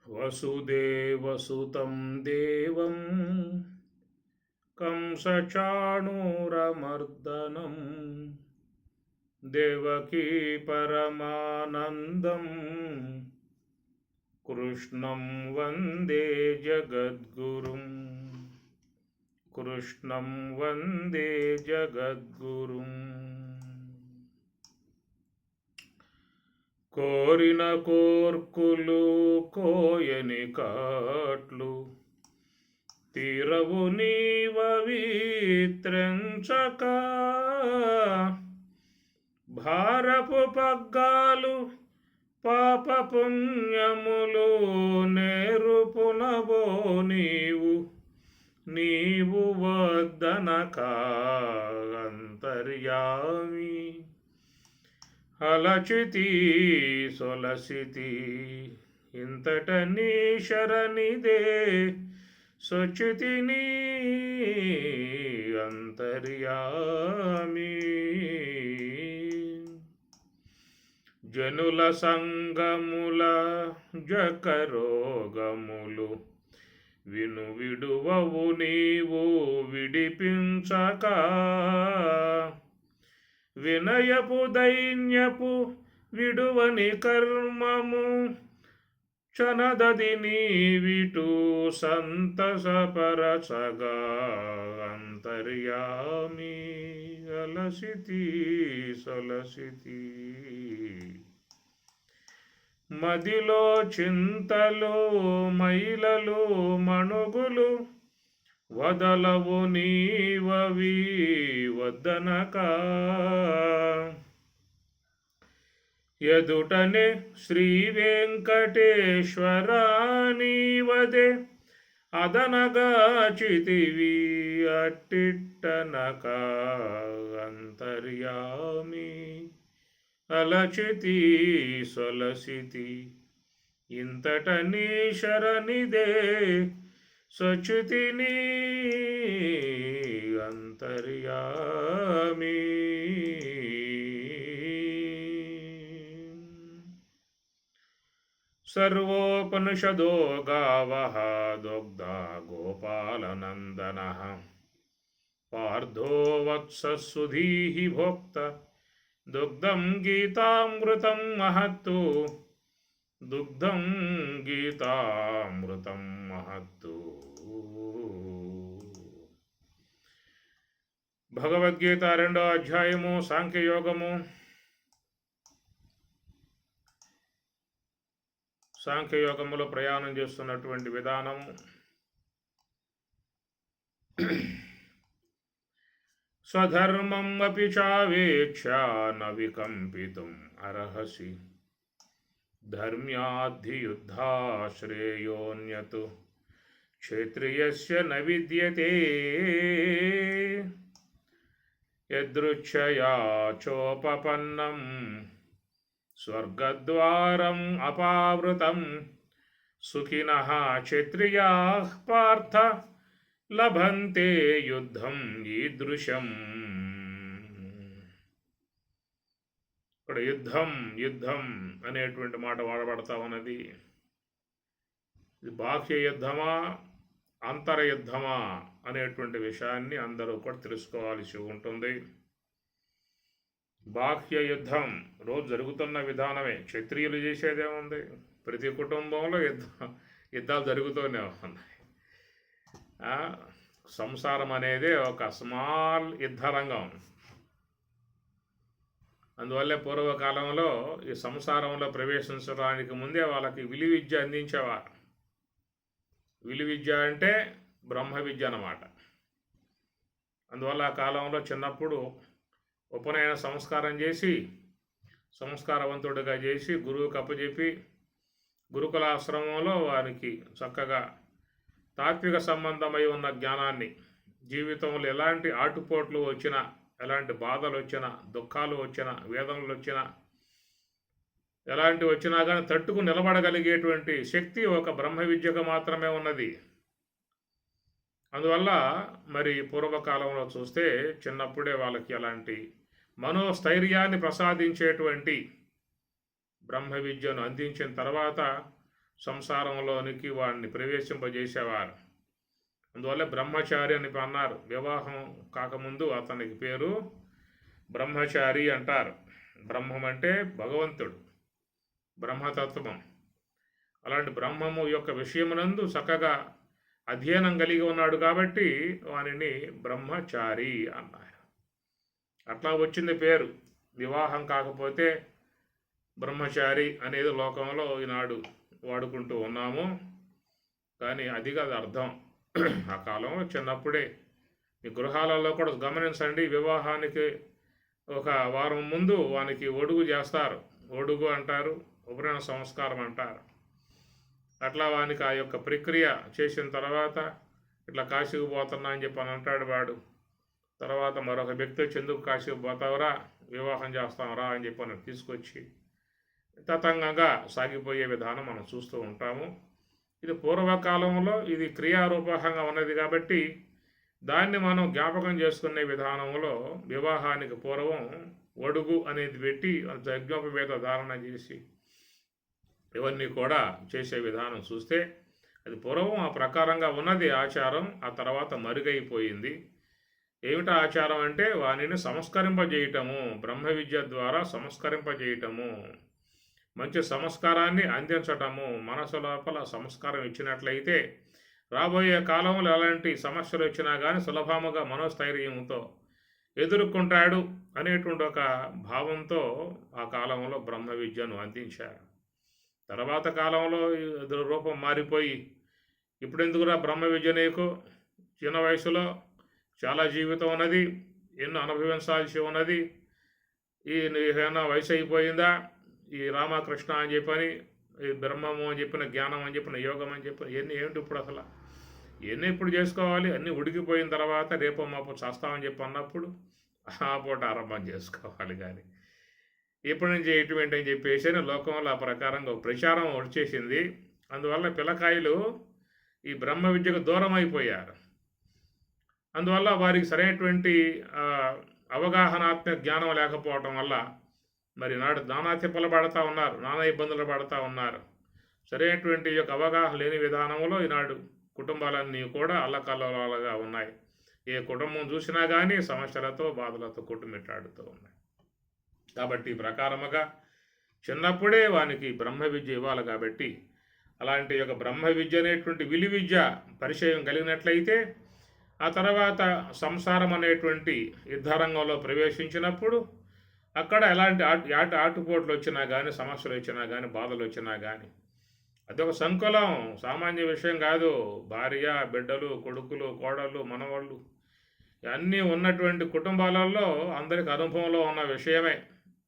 వసుదేవసుతం దేవం కంసచాణూరమర్దనం దేవకీ పరమానందం కృష్ణం వందే జగద్గురుం కృష్ణం వందే జగద్గురుం. కోరిన కోర్కులు కోయని కాట్లు తీరవు నీవీత్రెంచక భారపు పగ్గాలు పాప పుణ్యములు నేరుపునవో నీవు వద్దనక అంతర్యామి అలచితి సొలసితి ఇంతట నీ శరణిదే సొచితిని అంతర్యామి. జనుల సంగముల జకరోగములు విడువవు నీవు విడిపించక వినయపు దైన్యపు విడువని కర్మము చనదది నీవిటు సంతసపరచగా అంతర్యామి అలసితి సొలసితి. మదిలో చింతలు మైలలు మణుగులు వదలవు నీవవి వద్దనక ఎదుటనే శ్రీ వెంకటేశ్వర నీవదే అదనగాచితివి అట్టిట్టనక అంతర్యామి అలచితి సొలసితి ఇంతట నీ శరణిదే సొచితిని అంతర్యామి. సర్వోపనిషదో గావః దుగ్ధా గోపాలనందనః పార్థో వత్ససుధీః భోక్త దుగ్ధం గీతామృతం మహత్తు దుగ్ధం గీతామృతం మహత్తు. భగవద్గీత 2వ అధ్యాయము సాంఖ్యయోగము. సాంఖ్యయోగములో ప్రయాణం చేస్తున్నటువంటి విధానము స్వధర్మం అపి చావేక్ష న వికంపితుం అర్హసి ధర్మ్యాద్ధియుద్ధా శ్రేయోన్యతు క్షేత్రియస్య న విద్యతే యదృచ్ఛయా చోపపన్నం స్వర్గద్వారం అపావృతం సుఖినః క్షత్రియాః పార్థ లభంతే యుద్ధం ఈదృశం. ఇక్కడ యుద్ధం అనేటువంటి మాట వాడబడతా ఉన్నది. ఇది బాహ్య యుద్ధమా అంతర్యుద్ధమా అనేటువంటి విషయాన్ని అందరూ కూడా తెలుసుకోవాల్సి ఉంటుంది. బాహ్య యుద్ధం రోజు జరుగుతున్న విధానమే. క్షత్రియులు చేసేదేముంది? ప్రతి కుటుంబంలో యుద్ధాలు జరుగుతూనే ఉన్నాయి. సంసారం అనేది ఒక స్మాల్ యుద్ధరంగం. అందువల్లే పూర్వకాలంలో ఈ సంసారంలో ప్రవేశించడానికి ముందే వాళ్ళకి విలువిద్య అందించేవారు. విలువిద్య అంటే బ్రహ్మ విద్య అన్నమాట. అందువల్ల ఆ కాలంలో చిన్నప్పుడు ఉపనయన సంస్కారం చేసి సంస్కారవంతుడిగా చేసి గురువుకి అప్పచెప్పి గురుకులాశ్రమంలో వారికి చక్కగా తాత్విక సంబంధమై ఉన్న జ్ఞానాన్ని, జీవితంలో ఎలాంటి ఆటుపోట్లు వచ్చినా, ఎలాంటి బాధలు వచ్చినా, దుఃఖాలు వచ్చినా, వేదనలు వచ్చినా, ఎలాంటి వచ్చినా కానీ తట్టుకు నిలబడగలిగేటువంటి శక్తి ఒక బ్రహ్మ విద్యకు మాత్రమే ఉన్నది. అందువల్ల మరి పూర్వకాలంలో చూస్తే చిన్నప్పుడే వాళ్ళకి అలాంటి మనోస్థైర్యాన్ని ప్రసాదించేటువంటి బ్రహ్మ విద్యను అందించిన తర్వాత సంసారంలోనికి వాడిని ప్రవేశింపజేసేవారు. అందువల్ల బ్రహ్మచారి అని అన్నారు. వివాహం కాకముందు అతనికి పేరు బ్రహ్మచారి అంటారు. బ్రహ్మం అంటే భగవంతుడు, బ్రహ్మతత్వం. అలాంటి బ్రహ్మము యొక్క విషయమునందు చక్కగా అధ్యయనం కలిగి ఉన్నాడు కాబట్టి వానిని బ్రహ్మచారి అన్నారు. అట్లా వచ్చింది పేరు. వివాహం కాకపోతే బ్రహ్మచారి అనేది లోకంలో ఈనాడు వాడుకుంటూ ఉన్నాము. కానీ అది కాదు అర్థం. ఆ కాలంలో చిన్నప్పుడే మీ గృహాలలో కూడా గమనించండి, వివాహానికి ఒక వారం ముందు వానికి ఒడుగు చేస్తారు. ఒడుగు అంటారు, ఉపనయన సంస్కారం అంటారు. అట్లా వానికి ఆ యొక్క ప్రక్రియ చేసిన తర్వాత ఇట్లా కాశీకి పోతున్నా అని చెప్పి అని అంటాడు వాడు. తర్వాత మరొక వ్యక్తి వచ్చి ఎందుకు కాశీకి పోతావురా, వివాహం చేస్తావురా అని చెప్పి తీసుకొచ్చి తతంగంగా సాగిపోయే విధానం మనం చూస్తూ ఉంటాము. ఇది పూర్వకాలంలో ఇది క్రియారూపకంగా ఉన్నది కాబట్టి దాన్ని మనం జ్ఞాపకం చేసుకునే విధానంలో వివాహానికి పూర్వం ఒడుగు అనేది పెట్టి యజ్ఞోపవేత ధారణ చేసి ఇవన్నీ కూడా చేసే విధానం చూస్తే అది పూర్వం ఆ ప్రకారంగా ఉన్నది ఆచారం. ఆ తర్వాత మరుగైపోయింది. ఏమిటా ఆచారం అంటే వానిని సంస్కరింపజేయటము, బ్రహ్మ విద్య ద్వారా సంస్కరింపజేయటము, మంచి సంస్కారాన్ని అందించటము. మనసు లోపల సంస్కారం ఇచ్చినట్లయితే రాబోయే కాలంలో ఎలాంటి సమస్యలు వచ్చినా కానీ సులభముగా మనోస్థైర్యంతో ఎదుర్కొంటాడు అనేటువంటి ఒక భావంతో ఆ కాలంలో బ్రహ్మ విద్యను అందించారు. తర్వాత కాలంలో రూపం మారిపోయి ఇప్పుడు ఎందుకురా బ్రహ్మ విద్య నీకు, చిన్న వయసులో చాలా జీవితం ఉన్నది, ఎన్నో అనుభవించాల్సి ఉన్నది, ఏమైనా వయసు అయిపోయిందా, ఈ రామకృష్ణ అని చెప్పని, ఈ బ్రహ్మము అని చెప్పిన, జ్ఞానం అని చెప్పిన, యోగం అని చెప్పిన ఇవన్నీ ఏమిటి ఇప్పుడు అసలు, ఇవన్నీ ఇప్పుడు చేసుకోవాలి, అన్నీ ఉడికిపోయిన తర్వాత రేపో మాపు చేస్తామని చెప్పి అన్నప్పుడు ఆ పూట ఆరంభం చేసుకోవాలి. కానీ ఇప్పటి నుంచి ఎటువంటి అని చెప్పేసి లోకంలో ఆ ప్రకారంగా ఒక ప్రచారం వచ్చేసింది. అందువల్ల పిల్లకాయలు ఈ బ్రహ్మ విద్యకు దూరం అయిపోయారు. అందువల్ల వారికి సరైనటువంటి అవగాహనాత్మక జ్ఞానం లేకపోవటం వల్ల మరి నాడు నానా తిప్పలు పడతా ఉన్నారు, నానా ఇబ్బందులు పడతా ఉన్నారు. సరైనటువంటి యొక్క అవగాహన లేని విధానంలో ఈనాడు కుటుంబాలన్నీ కూడా అల్లకల్లోలాగా ఉన్నాయి. ఏ కుటుంబం చూసినా కానీ సమస్యలతో బాధలతో కొట్టుమిట్టాడుతూ ఉన్నాయి. కాబట్టి ఈ ప్రకారముగా చిన్నప్పుడే వానికి బ్రహ్మ విద్య ఇవ్వాలి. కాబట్టి అలాంటి యొక్క బ్రహ్మ విద్య అనేటువంటి విలు విద్య పరిచయం కలిగినట్లయితే ఆ తర్వాత సంసారం అనేటువంటి యుద్ధరంగంలో ప్రవేశించినప్పుడు అక్కడ ఎలాంటి ఆటుపోట్లు వచ్చినా కానీ, సమస్యలు వచ్చినా కానీ, బాధలు వచ్చినా కానీ అదొక సంకులం, సామాన్య విషయం కాదు. భార్య, బిడ్డలు, కొడుకులు, కోడళ్ళు, మనవాళ్ళు అన్నీ ఉన్నటువంటి కుటుంబాలలో అందరికి అనుభవంలో ఉన్న విషయమే.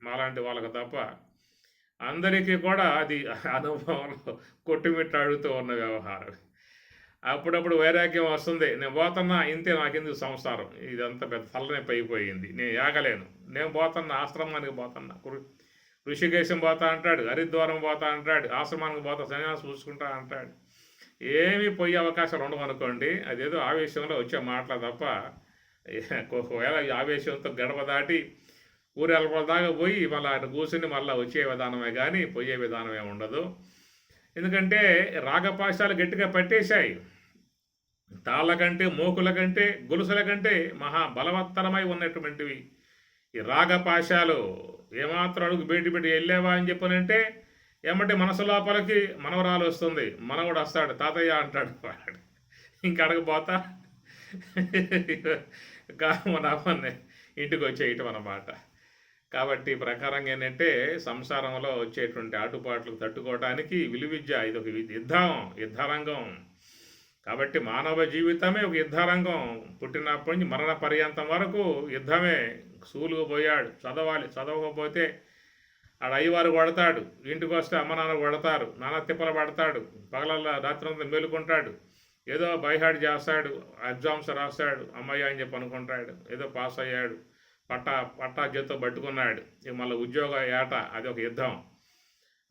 మాలాంటి వాళ్ళకి తప్ప అందరికీ కూడా అది అనుభవంలో కొట్టుమిట్టాడుతూ ఉన్న వ్యవహారం. అప్పుడప్పుడు వైరాగ్యం వస్తుంది. నేను పోతున్నా, ఇంతే, నాకెందుకు సంసారం, ఇదంతా పెద్ద తలనొప్పి అయిపోయింది, నేను యాగలేను, నేను పోతున్నా, ఆశ్రమానికి పోతున్నా, ఋషికేశం పోతా అంటాడు, హరిద్వారం పోతా అంటాడు, ఆశ్రమానికి పోతా, సన్యాసం చూసుకుంటా అంటాడు. ఏమీ పోయే అవకాశాలు ఉండవు అనుకోండి. అదేదో ఆవేశంలో వచ్చే మాటలు తప్ప ఒకవేళ ఆవేశంతో గడప దాటి ఊరు వెళ్ళపల దాకా పోయి మళ్ళీ ఆయన కూర్చుని మళ్ళీ వచ్చే విధానమే కానీ పోయే విధానమే ఉండదు. ఎందుకంటే రాగపాశాలు గట్టిగా పట్టేశాయి. తాళ్ళ కంటే, మోకుల కంటే, గొలుసుల కంటే మహా బలవత్తరమై ఉన్నటువంటివి ఈ రాగపాశాలు. ఏమాత్రం అడుగు బయట పెట్టి వెళ్ళావా అని చెప్పనంటే ఏమంటే మనసు లోపలికి మనవరాలు వస్తుంది, మనవడు వస్తాడు, తాతయ్య అంటాడు వాడు, ఇంక అడగపోతా మన అమ్మని ఇంటికి వచ్చేయటం అన్నమాట. కాబట్టి ప్రకారంగా ఏంటంటే సంసారంలో వచ్చేటువంటి ఆటుపాట్లు తట్టుకోవడానికి విలువిద్య ఇది ఒక యుద్ధరంగం. కాబట్టి మానవ జీవితమే ఒక యుద్ధరంగం. పుట్టినప్పటి నుంచి మరణ పర్యంతం వరకు యుద్ధమే. స్కూలుకు పోయాడు, చదవాలి, చదవకపోతే ఆడ అయ్యవారు కొడతాడు, ఇంటికి వస్తే అమ్మ నాన్న కొడతారు, నాన్న తిప్పలు పడతాడు, పగలల్లా రాత్రంతా మేలుకుంటాడు, ఏదో బైహాడ్ చేస్తాడు, ఎగ్జామ్స్ రాస్తాడు, అమ్మయ్య అని చెప్పి అనుకుంటాడు, ఏదో పాస్ అయ్యాడు, పట్టా చేత్తో పట్టుకున్నాడు. ఇక మళ్ళీ ఉద్యోగ ఏట, అది ఒక యుద్ధం.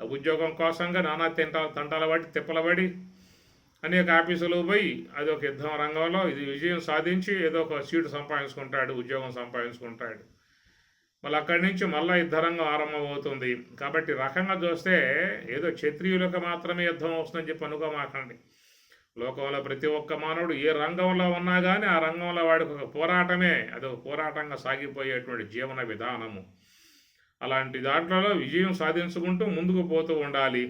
ఆ ఉద్యోగం కోసంగా నానా తంటాల పడి తిప్పల పడి అనేక ఆఫీసులు పోయి అది ఒక యుద్ధం రంగంలో ఇది విజయం సాధించి ఏదో ఒక సీటు సంపాదించుకుంటాడు, ఉద్యోగం సంపాదించుకుంటాడు. మళ్ళీ అక్కడి నుంచి మళ్ళీ యుద్ధరంగం ఆరంభమవుతుంది. కాబట్టి రకంగా చూస్తే ఏదో క్షత్రియులకు మాత్రమే యుద్ధం వస్తుందని చెప్పి అనుకోమాకండి. లోకంలో ప్రతి ఒక్క మానవుడు ఏ రంగంలో ఉన్నా కానీ ఆ రంగంలో వాడికి ఒక పోరాటమే, అదొక పోరాటంగా సాగిపోయేటువంటి జీవన విధానము. అలాంటి దాంట్లో విజయం సాధించుకుంటూ ముందుకు పోతూ ఉండాలి.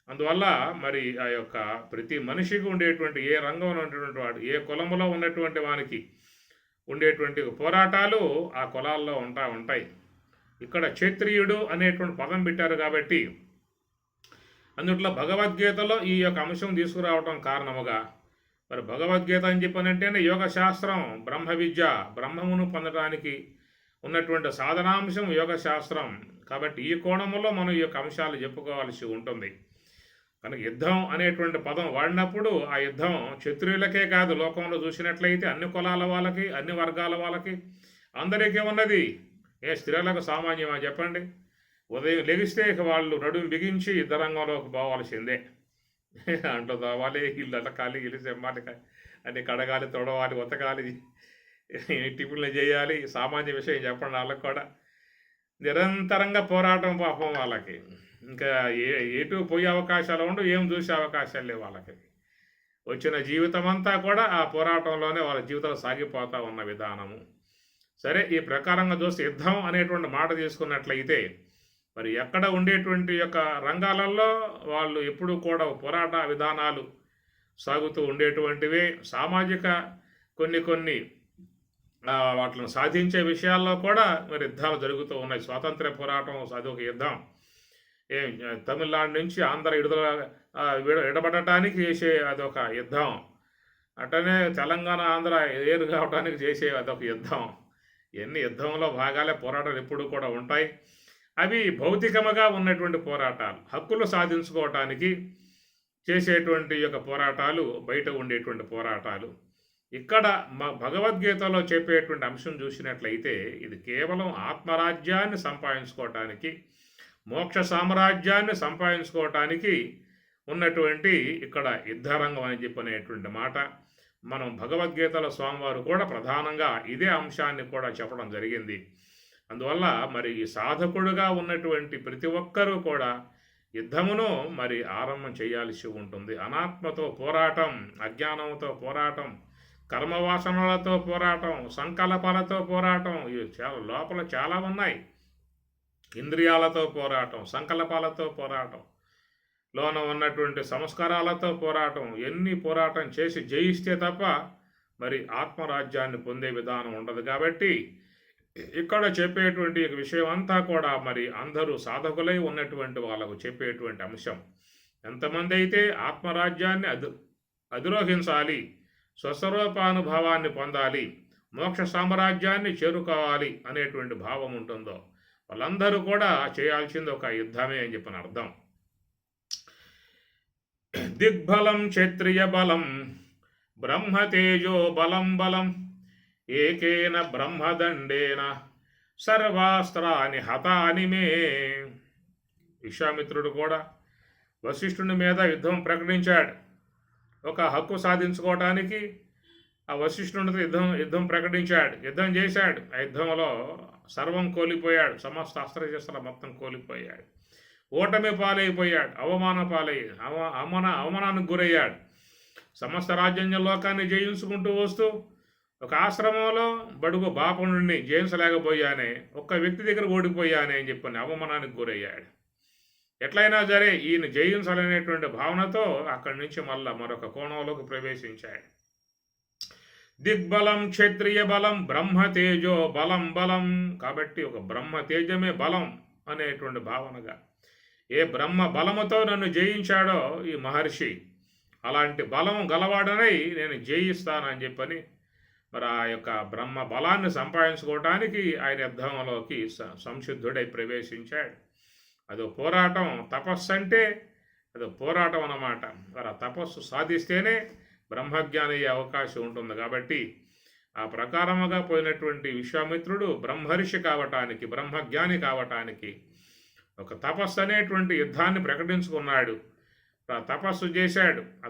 అందువల్ల మరి ఆ యొక్క ప్రతి మనిషికి ఉండేటువంటి ఏ రంగంలో ఉన్నటువంటి వాడు, ఏ కులంలో ఉన్నటువంటి వానికి ఉండేటువంటి పోరాటాలు ఆ కులాల్లో ఉంటాయి. ఇక్కడ క్షత్రియుడు అనేటువంటి పదం పెట్టారు కాబట్టి అందుట్లో భగవద్గీతలో ఈ యొక్క అంశం తీసుకురావటం కారణముగా, మరి భగవద్గీత అని చెప్పనంటేనే యోగ శాస్త్రం, బ్రహ్మ విద్య, బ్రహ్మమును పొందడానికి ఉన్నటువంటి సాధనాంశం యోగ శాస్త్రం. కాబట్టి ఈ కోణంలో మనం ఈ యొక్క అంశాలు చెప్పుకోవాల్సి ఉంటుంది. కనుక యుద్ధం అనేటువంటి పదం వాడినప్పుడు ఆ యుద్ధం క్షత్రియులకే కాదు, లోకంలో చూసినట్లయితే అన్ని కులాల వాళ్ళకి, అన్ని వర్గాల వాళ్ళకి, అందరికీ ఉన్నది. ఏ స్త్రీలకు సామాన్యమా చెప్పండి? ఉదయం లెగిస్తే ఇక వాళ్ళు నడుము బిగించి యుద్ధరంగంలోకి పోవాల్సిందే. అంటూ తవ్వాలి, ఇల్లు అలకాలి, ఇల్లు చెమ్మాలి, అన్ని కడగాలి, తొడవాలి, ఉతకాలి, టిఫిన్లు చేయాలి. సామాన్య విషయం చెప్పండి. వాళ్ళకి కూడా నిరంతరంగా పోరాటం పాపం వాళ్ళకి. ఇంకా ఎటు పోయే అవకాశాలు ఉండవు, ఏం చూసే అవకాశాలు లేవు వాళ్ళకి. వచ్చిన జీవితం అంతా కూడా ఆ పోరాటంలోనే వాళ్ళ జీవితాలు సాగిపోతూ ఉన్న విధానము. సరే, ఈ ప్రకారంగా చూస్తే యుద్ధం అనేటువంటి మాట తీసుకున్నట్లయితే మరి ఎక్కడ ఉండేటువంటి యొక్క రంగాలలో వాళ్ళు ఎప్పుడూ కూడా పోరాట విధానాలు సాగుతూ ఉండేటువంటివే. సామాజిక కొన్ని వాటిని సాధించే విషయాల్లో కూడా మరి యుద్ధాలు జరుగుతూ ఉన్నాయి. స్వాతంత్ర్య పోరాటం అదొక యుద్ధం. తమిళనాడు నుంచి ఆంధ్ర విడబడటానికి చేసే అదొక యుద్ధం. అట్లనే తెలంగాణ ఆంధ్ర ఏరు కావడానికి చేసే అదొక యుద్ధం. ఎన్ని యుద్ధంలో భాగాలే, పోరాటాలు ఎప్పుడూ కూడా ఉంటాయి. అవి భౌతికముగా ఉన్నటువంటి పోరాటాలు, హక్కులు సాధించుకోవటానికి చేసేటువంటి యొక్క పోరాటాలు, బయట ఉండేటువంటి పోరాటాలు. ఇక్కడ భగవద్గీతలో చెప్పేటువంటి అంశం చూసినట్లయితే ఇది కేవలం ఆత్మరాజ్యాన్ని సంపాదించుకోవటానికి, మోక్ష సామ్రాజ్యాన్ని సంపాదించుకోవటానికి ఉన్నటువంటి ఇక్కడ యుద్ధరంగం అని చెప్పనేటువంటి మాట. మనం భగవద్గీతలో స్వామివారు కూడా ప్రధానంగా ఇదే అంశాన్ని కూడా చెప్పడం జరిగింది. అందువల్ల మరి ఈ సాధకుడుగా ఉన్నటువంటి ప్రతి ఒక్కరూ కూడా యుద్ధమును మరి ఆరంభం చేయాల్సి ఉంటుంది. అనాత్మతో పోరాటం, అజ్ఞానంతో పోరాటం, కర్మవాసనలతో పోరాటం, సంకల్పాలతో పోరాటం, ఇవి లోపల చాలా ఉన్నాయి. ఇంద్రియాలతో పోరాటం, సంకల్పాలతో పోరాటం, లోన ఉన్నటువంటి సంస్కారాలతో పోరాటం, ఎన్ని పోరాటం చేసి జయిస్తే తప్ప మరి ఆత్మరాజ్యాన్ని పొందే విధానం ఉండదు. కాబట్టి ఇక్కడ చెప్పేటువంటి విషయం అంతా కూడా మరి అందరూ సాధకులై ఉన్నటువంటి వాళ్ళకు చెప్పేటువంటి అంశం. ఎంతమంది అయితే ఆత్మరాజ్యాన్ని అధిరోహించాలి, స్వస్వరూపానుభవాన్ని పొందాలి, మోక్ష సామ్రాజ్యాన్ని చేరుకోవాలి అనేటువంటి భావం ఉంటుందో వాళ్ళందరూ కూడా చేయాల్సింది ఒక యుద్ధమే అని చెప్పిన అర్థం. దిగ్బలం క్షత్రియ బలం బ్రహ్మతేజో బలం బలం ఏకేన బ్రహ్మదండేన సర్వాస్త్రాని హతాని మే. విశ్వామిత్రుడు కూడా వశిష్ఠుని మీద యుద్ధం ప్రకటించాడు. ఒక హక్కు సాధించుకోవడానికి ఆ వశిష్ఠునితో యుద్ధం ప్రకటించాడు, యుద్ధం చేశాడు. ఆ యుద్ధంలో సర్వం కోల్పోయాడు, సమస్త అస్త్రశస్త్రాలు మొత్తం కోల్పోయాడు, ఓటమి పాలైపోయాడు, అవమానానికి గురయ్యాడు. సమస్త రాజ్యాంగ లోకాన్ని జయించుకుంటూ వస్తూ ఒక ఆశ్రమంలో బడుగు బాపనుడిని జయించలేకపోయానే, ఒక్క వ్యక్తి దగ్గర ఓడిపోయానే అని చెప్పని అవమానానికి గురయ్యాడు. ఎట్లయినా సరే ఈయన జయించాలనేటువంటి భావనతో అక్కడి నుంచి మళ్ళా మరొక కోణంలోకి ప్రవేశించాడు. దిగ్బలం క్షత్రియ బలం బ్రహ్మతేజో బలం బలం. కాబట్టి ఒక బ్రహ్మ తేజమే బలం అనేటువంటి భావనగా ఏ బ్రహ్మ బలముతో నన్ను జయించాడో ఈ మహర్షి, అలాంటి బలం గలవాడనై నేను జయిస్తానని చెప్పని మరి ఆ యొక్క బ్రహ్మ బలాన్ని సంపాదించుకోవడానికి ఆయన యుద్ధంలోకి సంసిద్ధుడై ప్రవేశించాడు. అదో పోరాటం. తపస్సు అంటే అదో పోరాటం అన్నమాట. మరి ఆ తపస్సు సాధిస్తేనే బ్రహ్మజ్ఞాని అయ్యే అవకాశం ఉంటుంది. కాబట్టి ఆ ప్రకారముగా పోయినటువంటి విశ్వామిత్రుడు బ్రహ్మర్షి కావటానికి, బ్రహ్మజ్ఞాని కావటానికి ఒక తపస్సు అనేటువంటి యుద్ధాన్ని ప్రకటించుకున్నాడు. తపస్సు చేశాడు. ఆ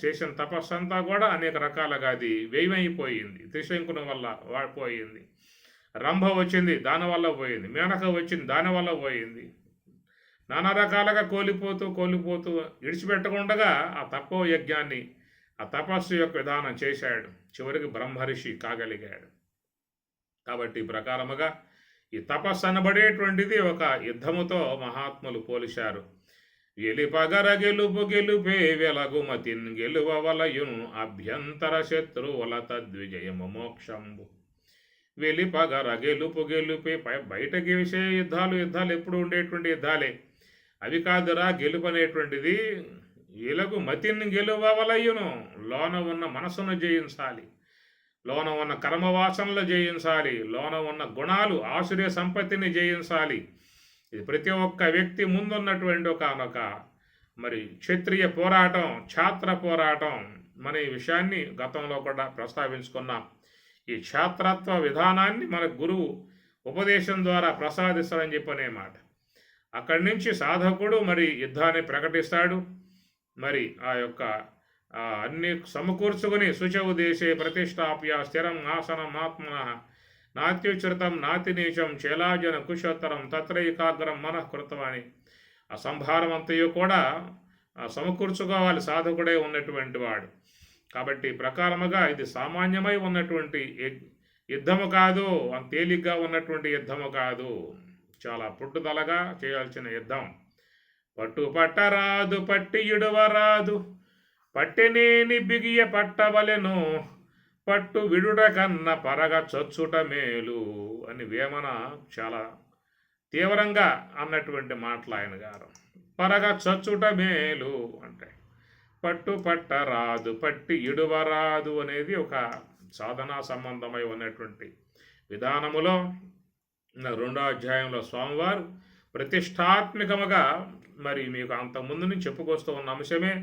చేసిన తపస్సు అంతా కూడా అనేక రకాలుగా అది వ్యయమైపోయింది, త్రిశంకుని వల్ల వాడిపోయింది. రంభ వచ్చింది, దానివల్ల పోయింది. మేనక వచ్చింది, దానివల్ల పోయింది. నానా రకాలుగా కోల్పోతూ కోల్పోతూ విడిచిపెట్టకుండా ఆ తపో యజ్ఞాన్ని, ఆ తపస్సు యొక్క విధానం చేశాడు. చివరికి బ్రహ్మర్షి కాగలిగాడు. కాబట్టి ఈ ప్రకారముగా ఈ తపస్సు అనబడేటువంటిది ఒక యుద్ధముతో మహాత్ములు పోలిశారు. ఎలిపగర గెలుపు గెలుపే వెలగుమతిన్ గెలువవలయును అభ్యంతర శత్రువుల తద్విజయము మోక్షంబు. వెలిపగర గెలుపు గెలుపే బయటకి విషయ యుద్ధాలు ఎప్పుడు ఉండేటువంటి యుద్ధాలే. అవి కాదురా గెలుపు అనేటువంటిది. ఎలుగు మతిని గెలువవలయును, లోన ఉన్న మనసును జయించాలి, లోన ఉన్న కర్మవాసనలు జయించాలి, లోన ఉన్న గుణాలు ఆశ్రయ సంపత్తిని జయించాలి. ఇది ప్రతి ఒక్క వ్యక్తి ముందున్నటువంటి ఒకనొక మరి క్షత్రియ పోరాటం, ఛాత్ర పోరాటం. మన ఈ విషయాన్ని గతంలో కూడా ప్రస్తావించుకున్నాం. ఈ ఛాత్రత్వ విధానాన్ని మన గురువు ఉపదేశం ద్వారా ప్రసాదిస్తాడని చెప్పనే మాట. అక్కడి నుంచి సాధకుడు మరి యుద్ధాన్ని ప్రకటిస్తాడు. మరి ఆ యొక్క అన్ని సమకూర్చుకుని శుచవు దేశే ప్రతిష్టాప్య స్థిరం ఆసనం ఆత్మన నాత్యుచరితం నాతి నీచం చేలాజన కుశోత్తరం తత్రైకాగ్రం మనఃకృతం అని ఆ సంభారం అంతయు కూడా సమకూర్చుకోవాలి సాధకుడే ఉన్నటువంటి వాడు. కాబట్టి ప్రకారముగా ఇది సామాన్యమై ఉన్నటువంటి యుద్ధము కాదు, అంత తేలిగ్గా ఉన్నటువంటి యుద్ధము కాదు, చాలా పుట్టుదలగా చేయాల్సిన యుద్ధం. పట్టు పట్టరాదు పట్టి ఇడువరాదు, పట్టెనేని బిగియ పట్టవలెను, పట్టు విడుట కన్న పరగ చొచ్చుట మేలు అని వేమన చాలా తీవ్రంగా అన్నటువంటి మాటలు ఆయన గారు. పరగ చొచ్చుట మేలు అంటే పట్టు పట్టరాదు పట్టి ఇడువరాదు అనేది ఒక సాధనా సంబంధమై ఉన్నటువంటి విధానములో 2వ అధ్యాయంలో స్వామివారు ప్రతిష్టాత్మకముగా మరి మీకు అంతకుముందు నుంచి చెప్పుకొస్తూ ఉన్న అంశమే.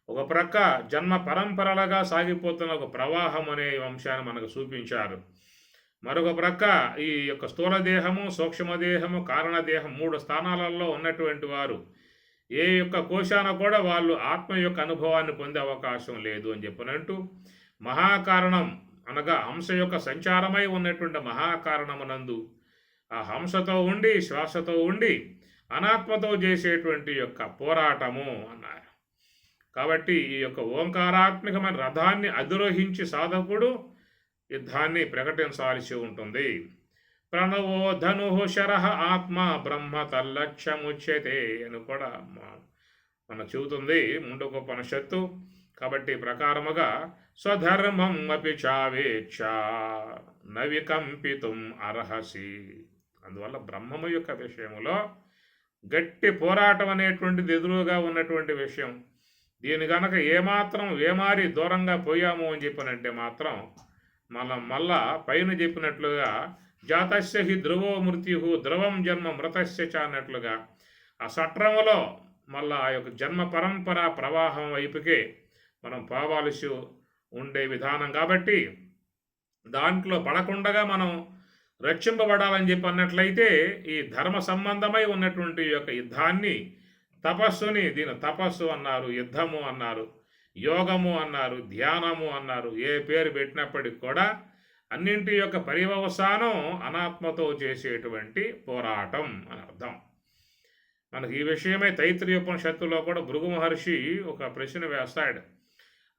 ఒక ప్రక్క జన్మ పరంపరలుగా సాగిపోతున్న ఒక ప్రవాహం అనే అంశాన్ని మనకు చూపించారు. మరొక ప్రక్క ఈ యొక్క స్థూలదేహము, సూక్ష్మదేహము, కారణదేహం 3 స్థానాలలో ఉన్నటువంటి వారు ఏ యొక్క కోశాన కూడా వాళ్ళు ఆత్మ యొక్క అనుభవాన్ని పొందే అవకాశం లేదు అని చెప్పినట్టు, మహాకారణం అనగా హంస యొక్క సంచారమై ఉన్నటువంటి మహాకారణమునందు ఆ హంసతో ఉండి శ్వాసతో ఉండి అనాత్మతో చేసేటువంటి యొక్క పోరాటము అన్నారు. కాబట్టి ఈ యొక్క ఓంకారాత్మకమైన రథాన్ని అధిరోహించి సాధకుడు యుద్ధాన్ని ప్రకటించాల్సి ఉంటుంది. ప్రణవో ధను శరః ఆత్మ బ్రహ్మ తల్లక్ష్యముచ్యతే అని కూడా మన చెబుతుంది ముండకోపనిషత్తు. కాబట్టి ప్రకారముగా స్వధర్మం అపి చావేచ్ఛ నవికంపితుం అర్హసి. అందువల్ల బ్రహ్మము యొక్క విషయములో గట్టి పోరాటం అనేటువంటిది ఎదురుగా ఉన్నటువంటి విషయం. దీని గనక ఏమాత్రం వేమారి దూరంగా పోయాము అని చెప్పినంటే మాత్రం మనం మళ్ళా పైన చెప్పినట్లుగా జాతస్య హి ధ్రువో మృత్యు ధ్రువం జన్మ మృతస్య చ అన్నట్లుగా ఆ సట్రములో మళ్ళా ఆ యొక్క జన్మ పరంపర ప్రవాహం వైపుకే మనం పోవాల్సి ఉండే విధానం. కాబట్టి దాంట్లో పడకుండా మనం రక్షింపబడాలని చెప్పి అన్నట్లయితే ఈ ధర్మ సంబంధమై ఉన్నటువంటి యొక్క యుద్ధాన్ని, తపస్సుని, దీని తపస్సు అన్నారు, యుద్ధము అన్నారు, యోగము అన్నారు, ధ్యానము అన్నారు, ఏ పేరు పెట్టినప్పటికి కూడా అన్నింటి యొక్క పర్యవసానం అనాత్మతో చేసేటువంటి పోరాటం అని అర్థం. మనకి ఈ విషయమే తైత్రీయోపనిషత్తులో కూడా భృగు మహర్షి ఒక ప్రశ్న వేస్తాడు.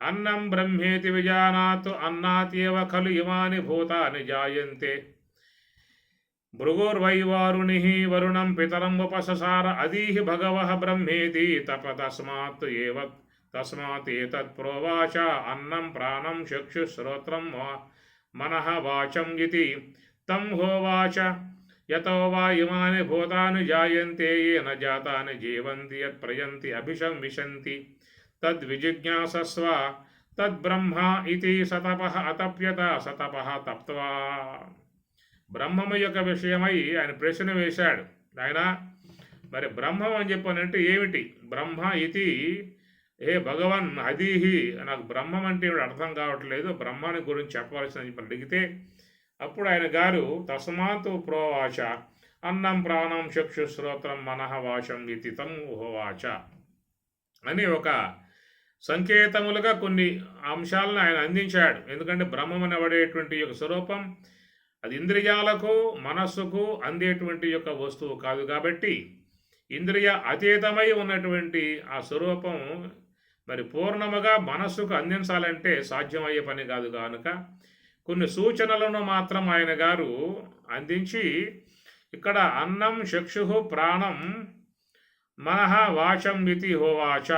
అన్నం బ్రహ్మేతి విజానాతు అన్నాత్యేవ ఖలు ఇమాని భూతాని జాయంతే భృగుర్వైవారుణి వరుణం పితరం ఉపససార అదీహి భగవః బ్రహ్మేతి తప తస్మాత్ ఏతత్ ప్రోవాచ అన్నం ప్రాణం చక్షుశ్రోత్రం మనః వాచం ఇతి తం హోవాచ యతో వా ఇమాని భూతాని జాయంతే ఏన జాతాని జీవంతి యత్ ప్రయంతి అభిశంవిశంతి తద్విజిజ్ఞాసస్వ తద్బ్రహ్మ ఇతి సతపః అతప్యత సతపః తప్త్వా. బ్రహ్మము యొక్క విషయమై ఆయన ప్రశ్న వేశాడు. ఆయన మరి బ్రహ్మం అని చెప్పానంటే ఏమిటి? బ్రహ్మ ఇది ఏ భగవన్ అదీహి, నాకు బ్రహ్మం అంటే అర్థం కావట్లేదు, బ్రహ్మాన్ని గురించి చెప్పవలసిన చెప్పి అడిగితే అప్పుడు ఆయన గారు తస్మాత్ ప్రోవాచ అన్నం ప్రాణం చక్షుశ్రోత్రం మనః వాచం ఇతి తం హోవాచ అని ఒక సంకేతములుగా కొన్ని అంశాలను ఆయన అందించాడు. ఎందుకంటే బ్రహ్మం అనబడేటువంటి యొక్క స్వరూపం అది ఇంద్రియాలకు మనస్సుకు అందేటువంటి యొక్క వస్తువు కాదు కాబట్టి ఇంద్రియ అతీతమై ఉన్నటువంటి ఆ స్వరూపం మరి పూర్ణముగా మనస్సుకు అందించాలంటే సాధ్యమయ్యే పని కాదు కనుక కొన్ని సూచనలను మాత్రం ఆయన గారు అందించి ఇక్కడ అన్నం చక్షు ప్రాణం మనః వాచం వితి హోవాచ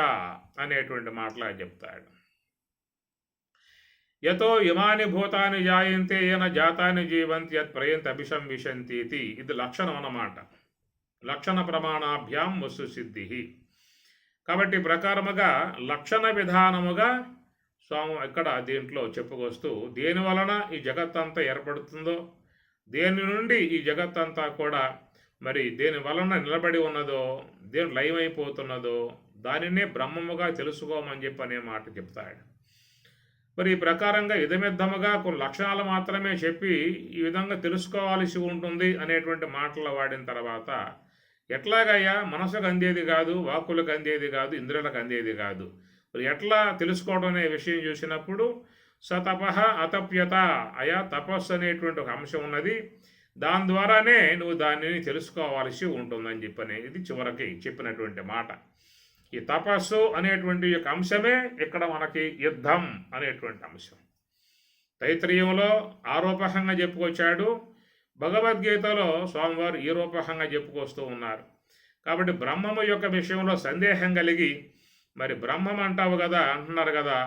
అనేటువంటి మాటలు ఆయన చెప్తాడు. యతో ఇమాని భూతాన్ని జాయంతే ఏన జాతాన్ని జీవంతి యత్ ప్రయంత అభిశంవిశంతి ఇది లక్షణం అన్నమాట. లక్షణ ప్రమాణాభ్యాం వస్తు సిద్ధి. కాబట్టి ప్రకారముగా లక్షణ విధానముగా స్వామి ఇక్కడ దీంట్లో చెప్పుకొస్తూ దేని వలన ఈ జగత్తంతా ఏర్పడుతుందో, దేని నుండి ఈ జగత్తంతా కూడా మరి దేని వలన నిలబడి ఉన్నదో, దేని లయమైపోతున్నదో దానినే బ్రహ్మముగా తెలుసుకోమని చెప్పి అనే మాట చెప్తాడు. మరి ఈ ప్రకారంగా ఇదమిద్దముగా కొన్ని లక్షణాలు మాత్రమే చెప్పి ఈ విధంగా తెలుసుకోవాల్సి ఉంటుంది అనేటువంటి మాటలు వాడిన తర్వాత ఎట్లాగయ్యా మనసుకు అందేది కాదు, వాక్కులకు అందేది కాదు, ఇంద్రియాలకు అందేది కాదు, మరి ఎట్లా తెలుసుకోవడం అనే విషయం చూసినప్పుడు సతపహ అతప్యత అయా తపస్సు అనేటువంటి ఒక అంశం ఉన్నది. దాని ద్వారానే నువ్వు దానిని తెలుసుకోవాల్సి ఉంటుందని చెప్పని ఇది చివరికి చెప్పినటువంటి మాట. ఈ తపస్సు అనేటువంటి యొక్క అంశమే ఇక్కడ మనకి యుద్ధం అనేటువంటి అంశం. తైత్రీయంలో ఆరోపహంగా చెప్పుకొచ్చాడు, భగవద్గీతలో స్వామివారు ఈ రూపకంగా చెప్పుకొస్తూ ఉన్నారు. కాబట్టి బ్రహ్మము యొక్క విషయంలో సందేహం కలిగి మరి బ్రహ్మం అంటావు కదా అంటున్నారు కదా,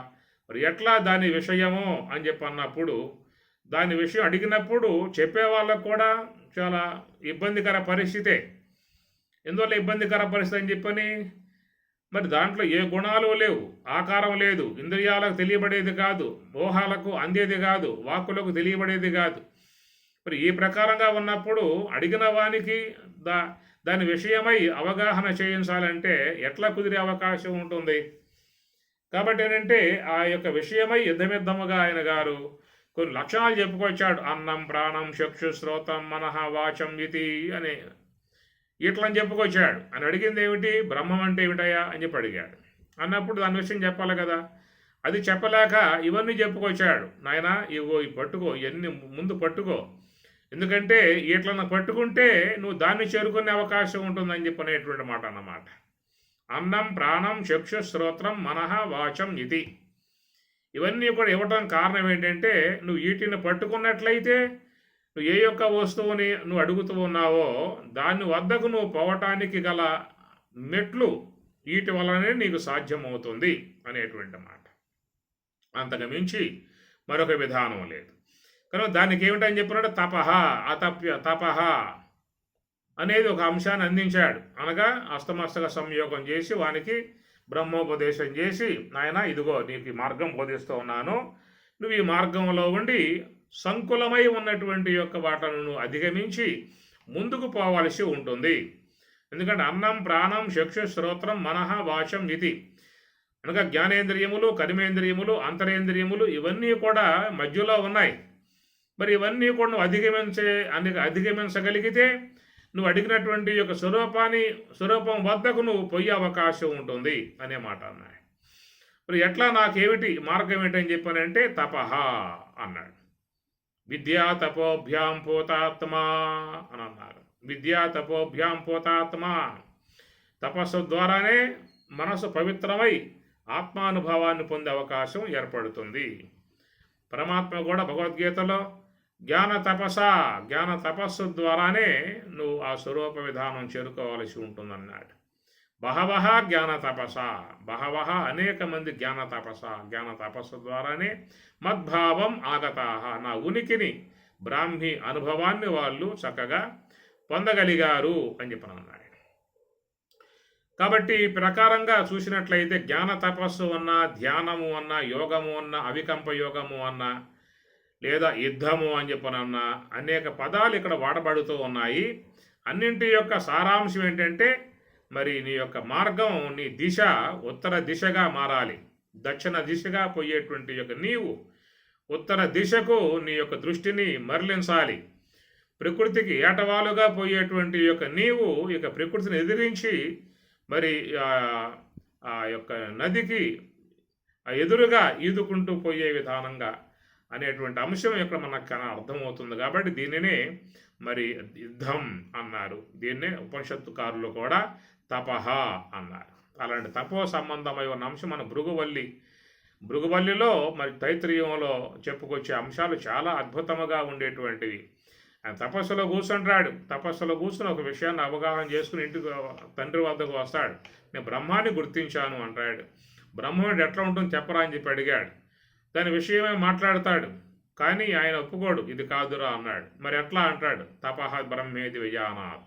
మరి ఎట్లా దాని విషయము అని చెప్పి అన్నప్పుడు దాని విషయం అడిగినప్పుడు చెప్పే వాళ్ళకు కూడా చాలా ఇబ్బందికర పరిస్థితే. ఎందువల్ల ఇబ్బందికర పరిస్థితి అని చెప్పని మరి దాంట్లో ఏ గుణాలు లేవు, ఆకారం లేదు, ఇంద్రియాలకు తెలియబడేది కాదు, మోహాలకు అందేది కాదు, వాక్కులకు తెలియబడేది కాదు. మరి ఈ ప్రకారంగా ఉన్నప్పుడు అడిగిన వానికి దాని విషయమై అవగాహన చేయించాలంటే ఎట్లా కుదిరే అవకాశం ఉంటుంది. కాబట్టి ఏంటంటే ఆ యొక్క విషయమై యుద్ధమిద్దముగా ఆయన గారు కొన్ని లక్షణాలు చెప్పుకొచ్చాడు. అన్నం ప్రాణం చక్షు శ్రోతం మనః వాచం ఇతి అని ఇట్లని చెప్పుకొచ్చాడు. అని అడిగింది ఏమిటి, బ్రహ్మం అంటే ఏమిటయా అని చెప్పి అడిగాడు. అన్నప్పుడు దాని విషయం చెప్పాలి కదా, అది చెప్పలేక ఇవన్నీ చెప్పుకొచ్చాడు. నాయన ఇవో ఈ పట్టుకో, ఇవన్నీ ముందు పట్టుకో, ఎందుకంటే ఇట్లను పట్టుకుంటే నువ్వు దాన్ని చేరుకునే అవకాశం ఉంటుందని చెప్పనేటువంటి మాట అన్నమాట. అన్నం ప్రాణం చక్షు శ్రోత్రం మనః వాచం ఇతి ఇవన్నీ కూడా ఇవ్వటం కారణం ఏంటంటే నువ్వు వీటిని పట్టుకున్నట్లయితే నువ్వు ఏ యొక్క వస్తువుని నువ్వు అడుగుతూ ఉన్నావో దాని వద్దకు నువ్వు పోవటానికి గల మెట్లు వీటి వల్లనే నీకు సాధ్యమవుతుంది అనేటువంటి మాట. అంతకు మించి మరొక విధానం లేదు. కనుక దానికి ఏమిటని చెప్పినట్టు తపహ అనేది ఒక అంశాన్ని అందించాడు. అనగా అస్తమస్తక సంయోగం చేసి వానికి బ్రహ్మోపదేశం చేసి, నాయన ఇదిగో నీకు ఈ మార్గం బోధిస్తూ ఉన్నాను, నువ్వు ఈ మార్గంలో ఉండి సంకులమై ఉన్నటువంటి యొక్క వాటను నువ్వు అధిగమించి ముందుకు పోవాల్సి ఉంటుంది. ఎందుకంటే అన్నం ప్రాణం చక్షు శ్రోత్రం మనః వాచం ఇతి అనగా జ్ఞానేంద్రియములు, కర్మేంద్రియములు, అంతరేంద్రియములు ఇవన్నీ కూడా మధ్యలో ఉన్నాయి. మరి ఇవన్నీ కూడా నువ్వు అధిగమించగలిగితే నువ్వు అడిగినటువంటి యొక్క స్వరూపం వద్దకు నువ్వు పోయే అవకాశం ఉంటుంది అనే మాట అన్నాడు. మరి ఎట్లా నాకేమిటి మార్గం ఏంటని చెప్పానంటే తపహ అన్నాడు. విద్యా తపోభ్యాం పోతాత్మా అని అన్నారు. విద్యా తపోభ్యాం పోతాత్మా తపస్సు ద్వారానే మనసు పవిత్రమై ఆత్మానుభవాన్ని పొందే అవకాశం ఏర్పడుతుంది. పరమాత్మ కూడా భగవద్గీతలో జ్ఞాన తపస్సు ద్వారానే నువ్వు ఆ స్వరూప విధానం చేరుకోవాల్సి ఉంటుందన్నాడు. బహవహ జ్ఞాన తపస, బహవహ అనేక మంది జ్ఞాన తపస్సు ద్వారానే మద్భావం ఆగతాహ నా ఉనికిని బ్రాహ్మీ అనుభవాన్ని వాళ్ళు చక్కగా పొందగలిగారు అని చెప్పనన్నాడు. కాబట్టి ఈ ప్రకారంగా చూసినట్లయితే జ్ఞాన తపస్సు అన్నా, ధ్యానము అన్నా, యోగము అన్నా, అవికంప యోగము అన్నా, లేదా యుద్ధము అని చెప్పనన్నా అనేక పదాలు ఇక్కడ వాడబడుతూ ఉన్నాయి. అన్నింటి యొక్క సారాంశం ఏంటంటే మరి నీ యొక్క మార్గం, నీ దిశ ఉత్తర దిశగా మారాలి. దక్షిణ దిశగా పోయేటువంటి యొక్క నీవు ఉత్తర దిశకు నీ యొక్క దృష్టిని మరలించాలి. ప్రకృతికి ఏటవాలుగా పోయేటువంటి యొక్క నీవు ఇక ప్రకృతిని ఎదిరించి మరి ఆ యొక్క నదికి ఎదురుగా ఈదుకుంటూ పోయే విధానంగా అనేటువంటి అంశం ఇక్కడ మనకు అర్థమవుతుంది. కాబట్టి దీనినే మరి యుద్ధం అన్నారు. దీన్నే ఉపనిషత్తుకారులు కూడా తపహ అన్నారు. అలాంటి తపో సంబంధమై ఉన్న అంశం మన భృగువల్లిలో మరి తైత్రీయంలో చెప్పుకొచ్చే అంశాలు చాలా అద్భుతముగా ఉండేటువంటివి. ఆయన తపస్సులో కూర్చుంటాడు. తపస్సులో కూర్చుని ఒక విషయాన్ని అవగాహన చేసుకుని ఇంటికి తండ్రి వద్దకు వస్తాడు. నేను బ్రహ్మాన్ని గుర్తించాను అంటాడు. బ్రహ్మం ఎట్లా ఉంటుంది చెప్పరా అని చెప్పి అడిగాడు. దాని విషయమే మాట్లాడతాడు. కానీ ఆయన ఒప్పుకోడు, ఇది కాదురా అన్నాడు. మరి ఎట్లా అంటాడు, తపహ బ్రహ్మేది విజానాత్,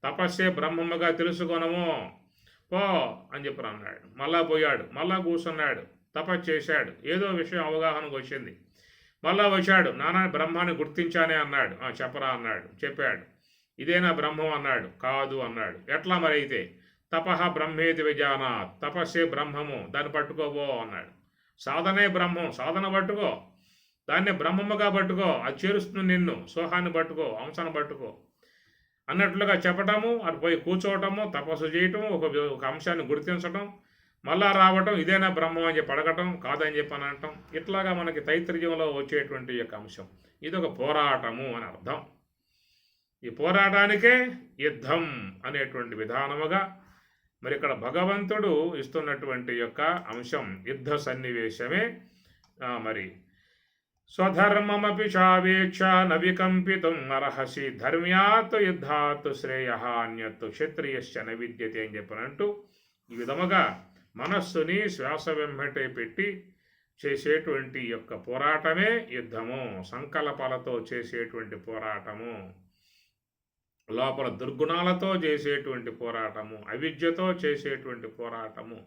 తపస్సే బ్రహ్మముగా తెలుసుకొనము పో అని చెప్పి అన్నాడు. మళ్ళా పోయాడు, మళ్ళా కూర్చున్నాడు, తపస్సు చేశాడు. ఏదో విషయం అవగాహనకు వచ్చింది. మళ్ళా వచ్చాడు, నాన్న బ్రహ్మాన్ని గుర్తించానే అన్నాడు. చెప్పరా అన్నాడు. చెప్పాడు. ఇదేనా బ్రహ్మం అన్నాడు. కాదు అన్నాడు. ఎట్లా మరి అయితే, తపహ బ్రహ్మేది విజానాత్, తపస్సే బ్రహ్మము, దాన్ని పట్టుకోబో అన్నాడు. సాధనే బ్రహ్మం, సాధన పట్టుకో, దాన్ని బ్రహ్మముగా పట్టుకో, అది చేరుస్తుంది నిన్ను, సోహాన్ని పట్టుకో, అంశాన్ని పట్టుకో అన్నట్లుగా చెప్పటము. అటు పోయి కూర్చోవటము, తపస్సు చేయటము, ఒక అంశాన్ని గుర్తించటం, మళ్ళా రావటం, ఇదేనా బ్రహ్మం అని చెప్పి అడగటం, కాదని చెప్పి అని అనటం. ఇట్లాగా మనకి తైత్రీయంలో వచ్చేటువంటి యొక్క అంశం. ఇది ఒక పోరాటము అని అర్థం. ఈ పోరాటానికే యుద్ధం అనేటువంటి విధానముగా మరి ఇక్కడ భగవంతుడు ఇస్తున్నటువంటి యొక్క అంశం యుద్ధ సన్నివేశమే. మరి స్వధర్మమపి చావేక్ష నవికంపితుం అర్హసి ధర్మ్యాత్ యుద్ధాత్ శ్రేయ అన్యత్ క్షత్రియశ్చ నవిద్యతే అని చెప్పినట్టు ఈ విధముగా మనస్సుని శ్వాస వెంబటే పెట్టి చేసేటువంటి యొక్క పోరాటమే యుద్ధము. సంకల్పాలతో చేసేటువంటి పోరాటము, లోపల దుర్గుణాలతో చేసేటువంటి పోరాటము, అవిద్యతో చేసేటువంటి పోరాటము.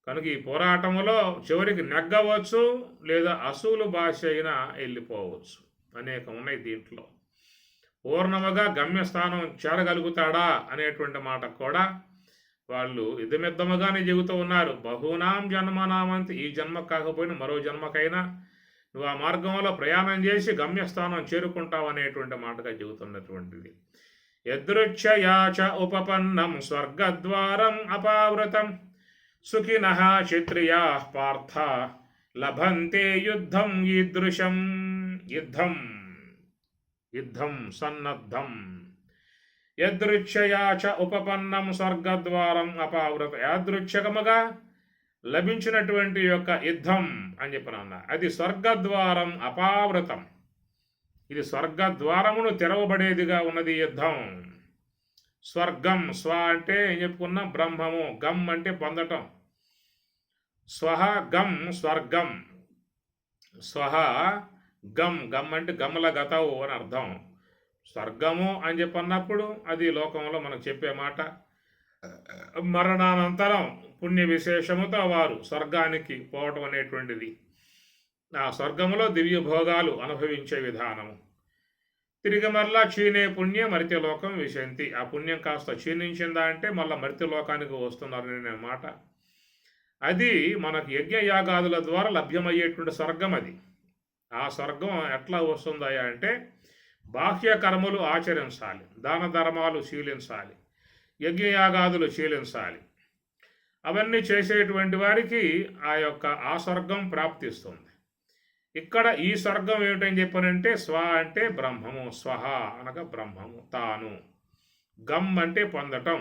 కనుక ఈ పోరాటములో చివరికి నెగ్గవచ్చు, లేదా అసూలు భాష అయినా వెళ్ళిపోవచ్చు. అనేకం ఉన్నాయి దీంట్లో. పూర్ణముగా గమ్యస్థానం చేరగలుగుతాడా అనేటువంటి మాట కూడా వాళ్ళు ఇదమిద్దముగానే చెబుతూ ఉన్నారు. బహూనాం జన్మనామంతి, ఈ జన్మ కాకపోయినా మరో జన్మకైనా నువ్వు ఆ మార్గంలో ప్రయాణం చేసి గమ్యస్థానం చేరుకుంటావు అనేటువంటి మాటగా చెబుతున్నటువంటిది. యదృచ్ఛయా చ ఉపపన్నం స్వర్గద్వారం అపావృతం సుఖినః క్షత్రియాః పార్థ లభంతే యుద్ధం ఈదృశం. యుద్ధం సన్నద్ధం. యదృచ్ఛయా చ ఉపపన్నం స్వర్గద్వారం అపావృత, యాదృచ్ఛకముగా లభించినటువంటి యొక్క యుద్ధం అని చెప్పిన అది స్వర్గద్వారం అపావృతం. ఇది స్వర్గద్వారమును తెరవబడేదిగా ఉన్నది యుద్ధం. స్వర్గం, స్వ అంటే ఏం చెప్పుకున్నాం, బ్రహ్మము. గమ్ అంటే పొందటం. స్వహ గం స్వర్గం. స్వహ గమ్, గమ్ అంటే గమల గతవు అని అర్థం. స్వర్గము అని చెప్పన్నప్పుడు అది లోకంలో మనకు చెప్పే మాట. మరణానంతరం పుణ్య విశేషముతో వారు స్వర్గానికి పోవటం అనేటువంటిది. ఆ స్వర్గములో దివ్య భోగాలు అనుభవించే విధానము. తిరిగి మరలా క్షీణే పుణ్య మరిత్యలోకం విశంతి. ఆ పుణ్యం కాస్త క్షీణించిందా అంటే మళ్ళీ మరిత్యలోకానికి వస్తున్నారనే మాట. అది మనకు యజ్ఞయాగాదుల ద్వారా లభ్యమయ్యేటువంటి స్వర్గం అది. ఆ స్వర్గం ఎట్లా వస్తుందా అంటే బాహ్య కర్మలు ఆచరించాలి, దాన ధర్మాలు శీలించాలి, యజ్ఞయాగాదులు శీలించాలి. అవన్నీ చేసేటువంటి వారికి ఆ స్వర్గం ప్రాప్తిస్తుంది. ఇక్కడ ఈ స్వర్గం ఏమిటని చెప్పనంటే స్వ అంటే బ్రహ్మము, స్వహ అనగా బ్రహ్మము తాను. గమ్ అంటే పొందటం.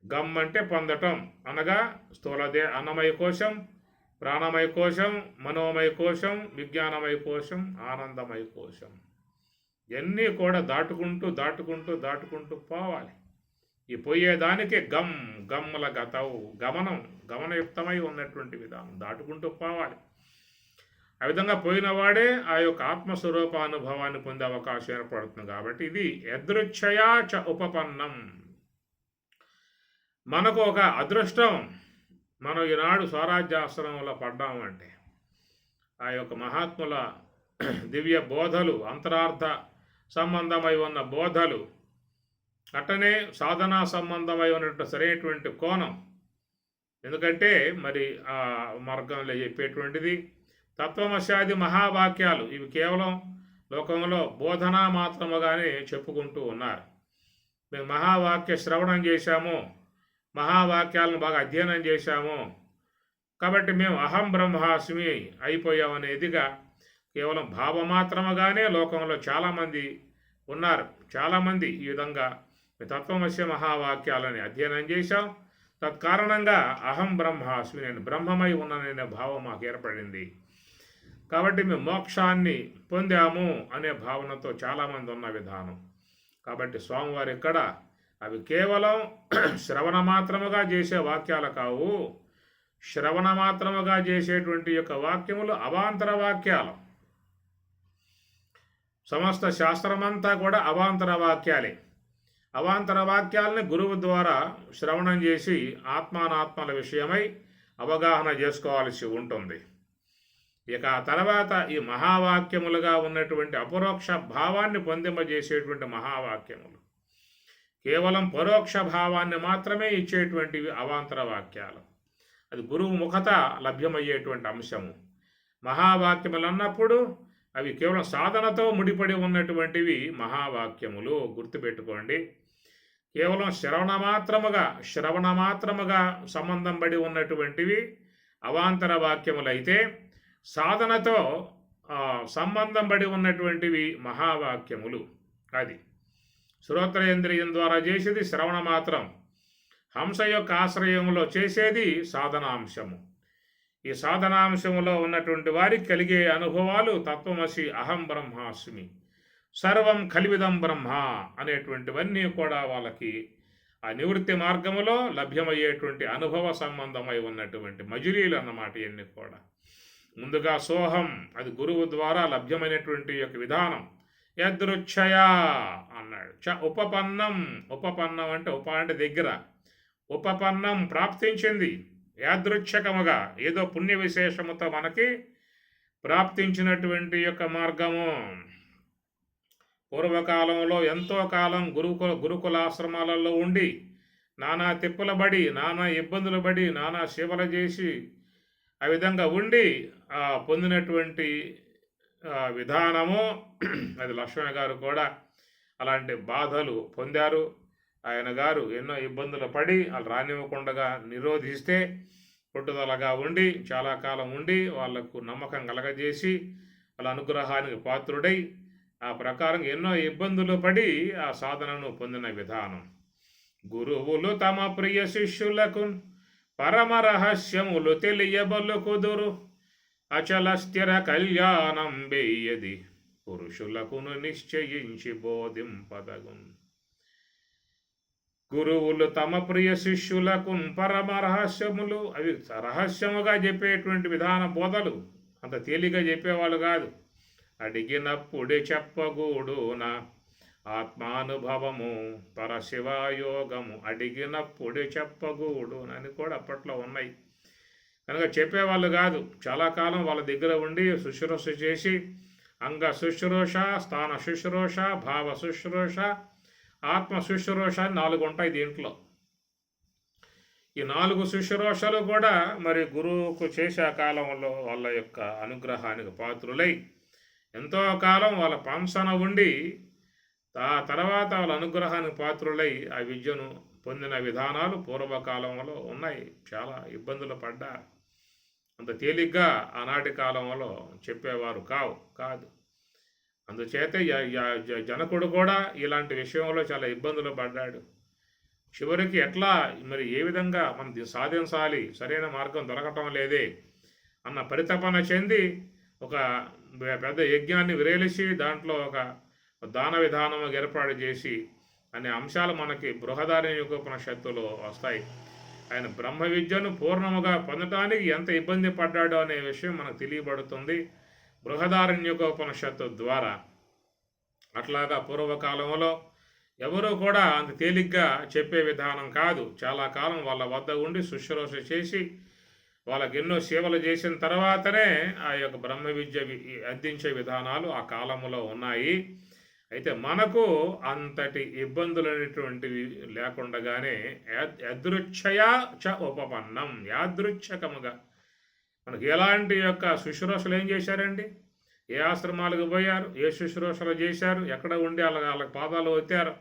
గమ్ అంటే పొందటం అనగా స్థూలదే అన్నమయ కోశం, ప్రాణమయ కోశం, మనోమయ కోశం, విజ్ఞానమయ కోశం, ఆనందమయ కోశం. ఇవన్నీ కూడా దాటుకుంటూ పోవాలి. ఈ పోయేదానికి గమ్మల గతవు, గమనయుక్తమై ఉన్నటువంటి విధానం, దాటుకుంటూ పోవాలి. ఆ విధంగా పోయినవాడే ఆ యొక్క ఆత్మస్వరూప అనుభవాన్ని పొందే అవకాశం ఏర్పడుతుంది. కాబట్టి ఇది యదృచ్ఛయా చ ఉపపన్నం. మనకు ఒక అదృష్టం, మనం ఈనాడు స్వరాజ్యాశ్రమంలో పడ్డామంటే ఆ యొక్క మహాత్ముల దివ్య బోధలు, అంతరార్థ సంబంధమై ఉన్న బోధలు, అట్టనే సాధనా సంబంధమై ఉన్నటువంటి సరైనటువంటి కోణం. ఎందుకంటే మరి ఆ మార్గంలో చెప్పేటువంటిది తత్వమశాది మహావాక్యాలు. ఇవి కేవలం లోకంలో బోధన మాత్రముగానే చెప్పుకుంటూ ఉన్నారు. మేము మహావాక్య శ్రవణం చేశాము, మహావాక్యాలను బాగా అధ్యయనం చేశాము, కాబట్టి మేము అహం బ్రహ్మాస్మి అయిపోయామనేదిగా కేవలం భావమాత్రముగానే లోకంలో చాలామంది ఉన్నారు. చాలామంది ఈ విధంగా తత్వమస్య మహావాక్యాలని అధ్యయనం చేశాం. తత్కారణంగా అహం బ్రహ్మాస్మి, నేను బ్రహ్మమై ఉన్నాననే భావం మాకు ఏర్పడింది. కాబట్టి మేము మోక్షాన్ని పొందాము అనే భావనతో చాలామంది ఉన్న విధానం. కాబట్టి స్వామివారు ఇక్కడ అవి కేవలం శ్రవణ మాత్రముగా చేసే వాక్యాలు కావు. శ్రవణ మాత్రముగా చేసేటువంటి యొక్క వాక్యములు అవాంతర వాక్యాలు. సమస్త శాస్త్రమంతా కూడా అవాంతర వాక్యాలే. అవాంతర వాక్యాలని గురువు ద్వారా శ్రవణం చేసి ఆత్మానాత్మల విషయమై అవగాహన చేసుకోవాల్సి ఉంటుంది. ఇక ఆ తర్వాత ఈ మహావాక్యములుగా ఉన్నటువంటి అపరోక్ష భావాన్ని పొందింపజేసేటువంటి మహావాక్యములు, కేవలం పరోక్ష భావాన్ని మాత్రమే ఇచ్చేటువంటివి అవాంతర వాక్యాలు. అది గురువు ముఖత లభ్యమయ్యేటువంటి అంశము. మహావాక్యములు అన్నప్పుడు అవి కేవలం సాధనతో ముడిపడి ఉన్నటువంటివి మహావాక్యములు. గుర్తుపెట్టుకోండి. కేవలం శ్రవణ మాత్రముగా సంబంధం పడి ఉన్నటువంటివి అవాంతర వాక్యములైతే, సాధనతో సంబంధం పడి ఉన్నటువంటివి మహావాక్యములు. అది శ్రోత్రేంద్రియం ద్వారా చేసేది శ్రవణ మాత్రం, హంస యొక్క ఆశ్రయంలో చేసేది సాధనాంశము. ఈ సాధనాంశములో ఉన్నటువంటి వారికి కలిగే అనుభవాలు తత్వమసి అహం బ్రహ్మాస్మి, సర్వం కలివిదం బ్రహ్మ అనేటువంటివన్నీ కూడా వాళ్ళకి ఆ నివృత్తి మార్గములో లభ్యమయ్యేటువంటి అనుభవ సంబంధమై ఉన్నటువంటి మజురీలు అన్నమాట. ఇవన్నీ కూడా ముందుగా సోహం, అది గురువు ద్వారా లభ్యమైనటువంటి యొక్క విధానం. యదృచ్ఛయ అన్నాడు. ఉపపన్నం, ఉపపన్నం అంటే ఉప అంటే దగ్గర, ఉపపన్నం ప్రాప్తించింది. యాదృచ్ఛకముగా ఏదో పుణ్య విశేషముతో మనకి ప్రాప్తించినటువంటి యొక్క మార్గము. పూర్వకాలంలో ఎంతో కాలం గురుకులాశ్రమాలలో ఉండి నానా తిప్పలబడి, నానా ఇబ్బందులు పడి, నానా సేవలు చేసి ఆ విధంగా ఉండి పొందినటువంటి విధానము అది. లక్ష్మణ గారు కూడా అలాంటి బాధలు పొందారు. ఆయన గారు ఎన్నో ఇబ్బందులు పడి వాళ్ళు రానివ్వకుండా నిరోధిస్తే పట్టుదలగా ఉండి చాలా కాలం ఉండి వాళ్లకు నమ్మకం కలగజేసి వాళ్ళ అనుగ్రహానికి పాత్రుడై ఆ ప్రకారం ఎన్నో ఇబ్బందులు పడి ఆ సాధనను పొందిన విధానం. గురువులు తమ ప్రియ శిష్యులకు పరమ రహస్యములు తెలియబలు కుదురు, అచల స్థిర కళ్యాణం బేయది పురుషులకును నిశ్చయించి బోధింపదగున్. గురువులు తమ ప్రియ శిష్యులకు పరమ రహస్యములు, అవి రహస్యముగా చెప్పేటువంటి విధాన బోధలు, అంత తేలిగా చెప్పేవాళ్ళు కాదు. అడిగినప్పుడే చెప్పగూడున ఆత్మానుభవము పరశివయోగము, అడిగినప్పుడే చెప్పగూడునని కూడా అప్పట్లో ఉన్నాయి. కనుక చెప్పేవాళ్ళు కాదు. చాలా కాలం వాళ్ళ దగ్గర ఉండి శుశ్రూష చేసి అంగ శుశ్రూష, స్థాన శుశ్రూష, భావ శుశ్రూష, ఆత్మ శుశ్రూష 4 ఉంటాయి దీంట్లో. ఈ 4 శుశ్రూషలు కూడా మరి గురువుకు చేసే కాలంలో వాళ్ళ యొక్క అనుగ్రహానికి పాత్రులై ఎంతో కాలం వాళ్ళ పంసన ఉండి ఆ తర్వాత వాళ్ళ అనుగ్రహానికి పాత్రులై ఆ విద్యను పొందిన విధానాలు పూర్వకాలంలో ఉన్నాయి. చాలా ఇబ్బందులు పడ్డా అంత తేలిగ్గా ఆనాటి కాలంలో చెప్పేవారు కాదు. అందుచేత జనకుడు కూడా ఇలాంటి విషయంలో చాలా ఇబ్బందులు పడ్డాడు. చివరికి ఎట్లా మరి ఏ విధంగా మనం సాధించాలి, సరైన మార్గం దొరకటం లేదే అన్న పరితపన చెంది ఒక పెద్ద యజ్ఞాన్ని విరేలిసి దాంట్లో ఒక దాన విధానం ఏర్పాటు చేసి అనే అంశాలు మనకి బృహదారణ్యోపనిషత్తులో వస్తాయి. ఆయన బ్రహ్మ విద్యను పూర్ణముగా పొందటానికి ఎంత ఇబ్బంది పడ్డాడో అనే విషయం మనకు తెలియబడుతుంది బృహదారణ్యోపనిషత్తు ద్వారా. అట్లాగా పూర్వకాలంలో ఎవరూ కూడా అంత తేలిగ్గా చెప్పే విధానం కాదు. చాలా కాలం వాళ్ళ వద్ద ఉండి శుశ్రూష చేసి వాళ్ళకి ఎన్నో సేవలు చేసిన తర్వాతనే ఆ యొక్క బ్రహ్మ విద్య అందించే విధానాలు ఆ కాలంలో ఉన్నాయి. అయితే మనకు అంతటి ఇబ్బందులు అనేటువంటివి లేకుండగానే యదృచ్ఛయా చ ఉపపన్నం, యాదృచ్ఛకముగా మనకి ఎలాంటి యొక్క శుశ్రూషలు ఏం చేశారండి, ఏ ఆశ్రమాలకు పోయారు, ఏ శుశ్రూషలు చేశారు, ఎక్కడ ఉండి వాళ్ళకి పాదాలు వచ్చారు,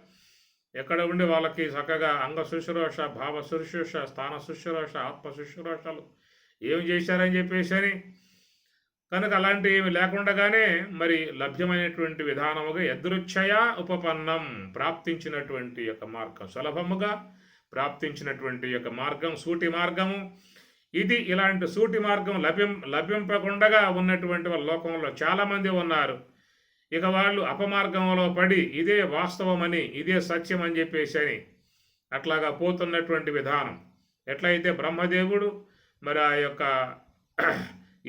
ఎక్కడ ఉండి వాళ్ళకి చక్కగా అంగ శుశ్రూష, భావ శుశ్రూష, స్థాన శుశ్రూష, ఆత్మ శుశ్రూషలు ఏం చేశారని చెప్పేసి అని కనుక అలాంటివి ఏమి లేకుండానే మరి లభ్యమైనటువంటి విధానముగా యదృచ్ఛయా ఉపపన్నం, ప్రాప్తించినటువంటి యొక్క మార్గం, సులభముగా ప్రాప్తించినటువంటి యొక్క మార్గం, సూటి మార్గము ఇది. ఇలాంటి సూటి మార్గం లభ్యంపకుండా ఉన్నటువంటి వాళ్ళ లోకంలో చాలామంది ఉన్నారు. ఇక వాళ్ళు అపమార్గంలో పడి ఇదే వాస్తవమని, ఇదే సత్యం అని చెప్పేసి అని అట్లాగా పోతున్నటువంటి విధానం. ఎట్లయితే బ్రహ్మదేవుడు మరి ఆ యొక్క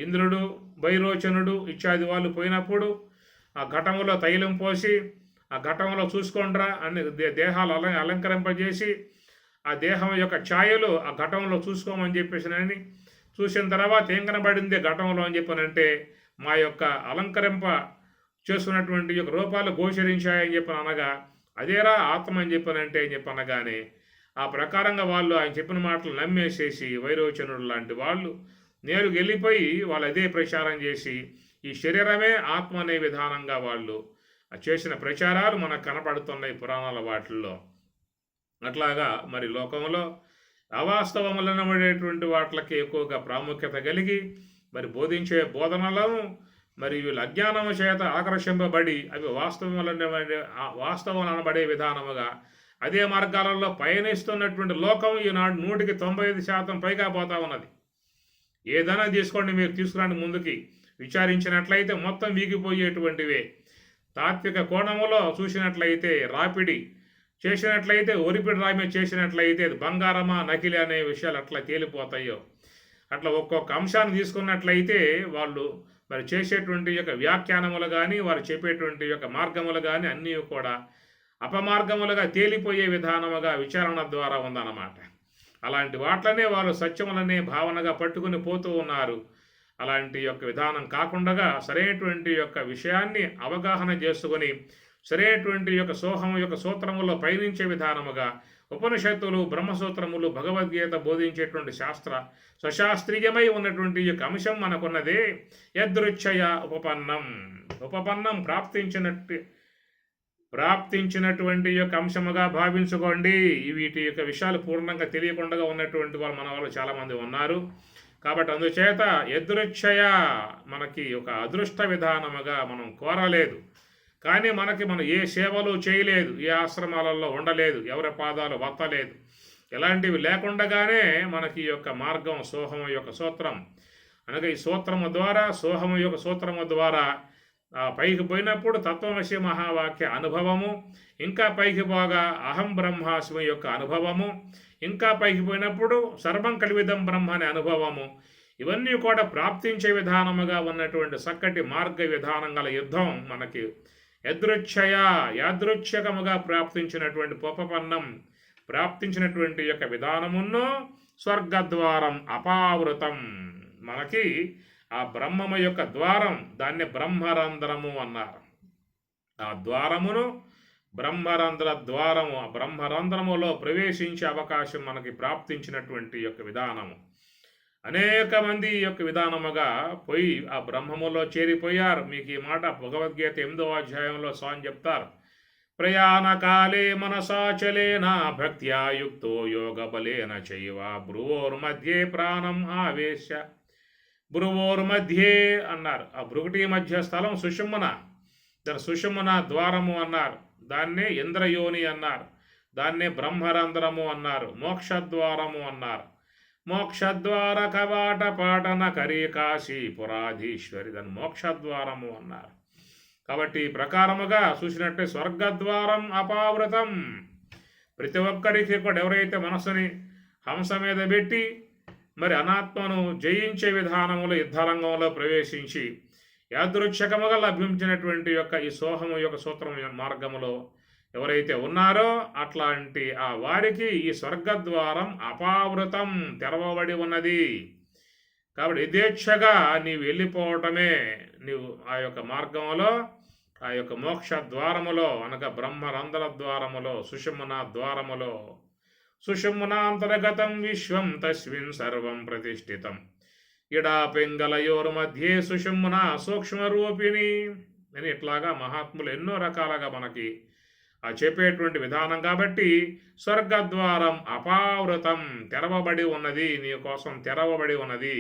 ఇంద్రుడు, వైరోచనుడు ఇత్యాది వాళ్ళు పోయినప్పుడు ఆ ఘటములో తైలం పోసి ఆ ఘటంలో చూసుకోండ్రా అని దేహాలు అలంకరింపజేసి ఆ దేహం యొక్క ఛాయలు ఆ ఘటంలో చూసుకోమని చెప్పేసినని, చూసిన తర్వాత ఏం కనబడింది ఘటంలో అని చెప్పనంటే మా యొక్క అలంకరింప చేసుకున్నటువంటి యొక్క రూపాలు గోచరించాయని చెప్పని అనగా అదేరా ఆత్మ అని చెప్పనంటే అని చెప్పనగానే ఆ ప్రకారంగా వాళ్ళు ఆయన చెప్పిన మాటలు నమ్మేసేసి వైరోచనుడు లాంటి వాళ్ళు నేరుగా వెళ్ళిపోయి వాళ్ళు అదే ప్రచారం చేసి ఈ శరీరమే ఆత్మ అనే విధానంగా వాళ్ళు చేసిన ప్రచారాలు మనకు కనపడుతున్నాయి పురాణాల వాటిల్లో. అట్లాగా మరి లోకంలో అవాస్తవములనబడేటువంటి వాటికి ఎక్కువగా ప్రాముఖ్యత కలిగి మరి బోధించే బోధనలను మరి వీళ్ళు అజ్ఞానము చేత ఆకర్షింపబడి అవి వాస్తవం అనబడే విధానముగా అదే మార్గాలలో పయనిస్తున్నటువంటి లోకం ఈనాడు 100% పైగా పోతా ఉన్నది. ఏదైనా తీసుకోండి, మీరు తీసుకురాండి ముందుకి విచారించినట్లయితే మొత్తం వీగిపోయేటువంటివే. తాత్విక కోణములో చూసినట్లయితే రాపిడి చేసినట్లయితే, ఒరిపిడి రామి చేసినట్లయితే అది బంగారమా నకిలీ అనే విషయాలు అట్లా తేలిపోతాయో, అట్లా ఒక్కొక్క అంశాన్ని తీసుకున్నట్లయితే వాళ్ళు మరి చేసేటువంటి యొక్క వ్యాఖ్యానములు కానీ వారు చెప్పేటువంటి యొక్క మార్గములు కానీ అన్నీ కూడా అపమార్గములుగా తేలిపోయే విధానముగా విచారణ ద్వారా ఉందన్నమాట. అలాంటి వాట్లనే వాళ్ళు సత్యములనే భావనగా పట్టుకుని పోతూ ఉన్నారు. అలాంటి యొక్క విధానం కాకుండా సరైనటువంటి యొక్క విషయాన్ని అవగాహన చేసుకొని సరైనటువంటి యొక్క సోహము యొక్క సూత్రములో పయనించే విధానముగా ఉపనిషత్తులు, బ్రహ్మసూత్రములు, భగవద్గీత బోధించేటువంటి స్వశాస్త్రీయమై ఉన్నటువంటి యొక్క అంశం మనకున్నదే యదృచ్ఛయ ఉపపన్నం ప్రాప్తించినటువంటి యొక్క అంశముగా భావించుకోండి. వీటి యొక్క విషయాలు పూర్ణంగా తెలియకుండా ఉన్నటువంటి వాళ్ళు మన వాళ్ళు చాలామంది ఉన్నారు. కాబట్టి అందుచేత యదృచ్ఛయ మనకి ఒక అదృష్ట విధానముగా మనం కోరలేదు, కానీ మనం ఏ సేవలు చేయలేదు, ఏ ఆశ్రమాలలో ఉండలేదు, ఎవరి పాదాలు వత్తలేదు, ఇలాంటివి లేకుండానే మనకి యొక్క మార్గం సోహము యొక్క సూత్రం అనగా ఈ సూత్రము ద్వారా, సోహము యొక్క సూత్రము ద్వారా పైకి పోయినప్పుడు తత్వమసి మహావాక్య అనుభవము, ఇంకా పైకి పోగా అహం బ్రహ్మాస్మి యొక్క అనుభవము, ఇంకా పైకి పోయినప్పుడు సర్వం కలివిదం బ్రహ్మ అనే అనుభవము, ఇవన్నీ కూడా ప్రాప్తించే విధానముగా ఉన్నటువంటి చక్కటి మార్గ విధానం గల యుద్ధం మనకి యాదృచ్ఛికముగా ప్రాప్తించినటువంటి ఉపపన్నం ప్రాప్తించినటువంటి యొక్క విధానమును స్వర్గద్వారం అపావృతం, మనకి ఆ బ్రహ్మము యొక్క ద్వారం, దాన్ని బ్రహ్మరంధ్రము అన్నారు. ఆ ద్వారమును బ్రహ్మరంధ్ర ద్వారము, ఆ బ్రహ్మరంధ్రములో ప్రవేశించే అవకాశం మనకి ప్రాప్తించినటువంటి యొక్క విధానము. అనేక మంది ఈ యొక్క విధానముగా పోయి ఆ బ్రహ్మములో చేరిపోయారు. మీకు ఈ మాట భగవద్గీత 8వ అధ్యాయంలో స్వామి చెప్తారు. ప్రయాణకాలే మనసాచలేన భక్త్యా యుక్తో యోగ బలేన చైవ భ్రువోర్మధ్యే ప్రాణం ఆవేశ. భ్రువోర్మధ్యే అన్నారు. ఆ భృగుటి మధ్య స్థలం సుషుమ్న, దాని సుషుమ్న ద్వారము అన్నారు. దాన్నే ఇంద్రయోని అన్నారు, దాన్నే బ్రహ్మరంధ్రము అన్నారు, మోక్షద్వారము అన్నారు. మోక్షద్వార కవాట పాటన కరీ కాశీ పురాధీశ్వరి, దాన్ని మోక్షద్వారము అన్నారు. కాబట్టి ఈ ప్రకారముగా చూసినట్టే స్వర్గద్వారం అపావృతం. ప్రతి ఒక్కరికి కూడా ఎవరైతే మనసుని హంస మీద పెట్టి మరి అనాత్మను జయించే విధానములో యుద్ధరంగంలో ప్రవేశించి యాదృచ్ఛికముగా లభించినటువంటి యొక్క ఈ సోహము యొక్క సూత్రం మార్గములో ఎవరైతే ఉన్నారో అట్లాంటి ఆ వారికి ఈ స్వర్గద్వారం అపావృతం, తెరవబడి ఉన్నది. కాబట్టి యథేచ్ఛగా నీవు వెళ్ళిపోవటమే, నీవు ఆ యొక్క మార్గములో, ఆ యొక్క మోక్ష ద్వారములో అనగా బ్రహ్మరంధ్ర ద్వారములో, సుషుమ్న ద్వారములో, సుషుమ్నాంతర్గతం విశ్వం తస్మిన్ సర్వం ప్రతిష్ఠితం ఇడా పింగళయోర్మధ్యే సుషుమ్న సూక్ష్మరూపిణి అని ఇట్లాగా మహాత్ములు ఎన్నో రకాలుగా మనకి చెప్పేటువంటి విధానం. కాబట్టి స్వర్గద్వారం అపావృతం, తెరవబడి ఉన్నది, నీ కోసం తెరవబడి ఉన్నది.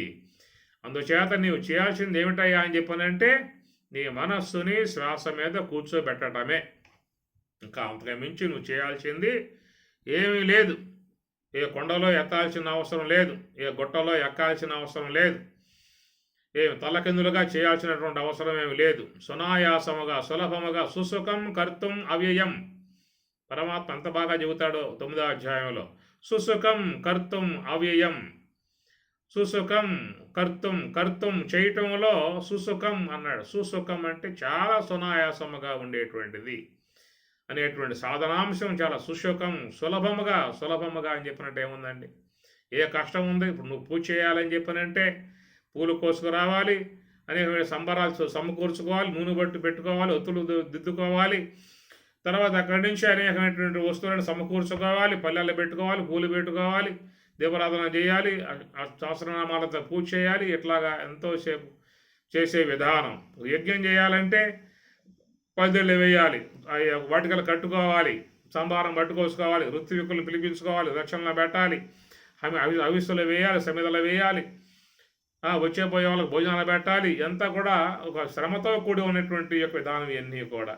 అందుచేత నీవు చేయాల్సింది ఏమిటయ్యా అని చెప్పనంటే నీ మనస్సుని శ్వాస మీద కూర్చోబెట్టడమే. ఇంకా అంతగా మించి నువ్వు చేయాల్సింది ఏమీ లేదు. ఏ కొండలో ఎత్తాల్సిన అవసరం లేదు, ఏ గుట్టలో ఎక్కాల్సిన అవసరం లేదు, ఏమి తలకిందులుగా చేయాల్సినటువంటి అవసరం ఏమి లేదు. సునాయాసముగా సులభముగా సుసుఖం కర్తుం అవ్యయం. పరమాత్మ అంత బాగా చెబుతాడో 9వ అధ్యాయంలో. సుసుఖం కర్తుం అవ్యయం. సుసుఖం కర్తుం, కర్తుం చేయటంలో సుసుఖం అన్నాడు. సుసుఖం అంటే చాలా సునాయాసముగా ఉండేటువంటిది అనేటువంటి సాధనాంశం. చాలా సుసుఖం, సులభముగా అని చెప్పినట్టు ఏముందండి? ఏ కష్టం ఉంది? ఇప్పుడు నువ్వు పూజ చేయాలని చెప్పినంటే పూలు కోసుకురావాలి, అనేక సంబరాలు సమకూర్చుకోవాలి, నూనె బట్టు పెట్టుకోవాలి, ఒత్తులు దిద్దుకోవాలి, తర్వాత అక్కడి నుంచి అనేకమైనటువంటి వస్తువులను సమకూర్చుకోవాలి, పల్లెల్లో పెట్టుకోవాలి, పూలు పెట్టుకోవాలి, దీపారాధన చేయాలి, సహస్రనామాలతో పూజ చేయాలి. ఇట్లాగా ఎంతోసేపు చేసే విధానం. యజ్ఞం చేయాలంటే పద్దెళ్ళు వేయాలి, వాటికలు కట్టుకోవాలి, సంభారం పట్టుకోసుకోవాలి, ఋత్వికులు పిలిపించుకోవాలి, రక్షణలో పెట్టాలి, అవిస్సులు వేయాలి, సమిదలు వేయాలి, వచ్చే పోయే వాళ్ళకి భోజనాలు పెట్టాలి. అంతా కూడా ఒక శ్రమతో కూడి ఉన్నటువంటి యొక్క విధానం. ఇవన్నీ కూడా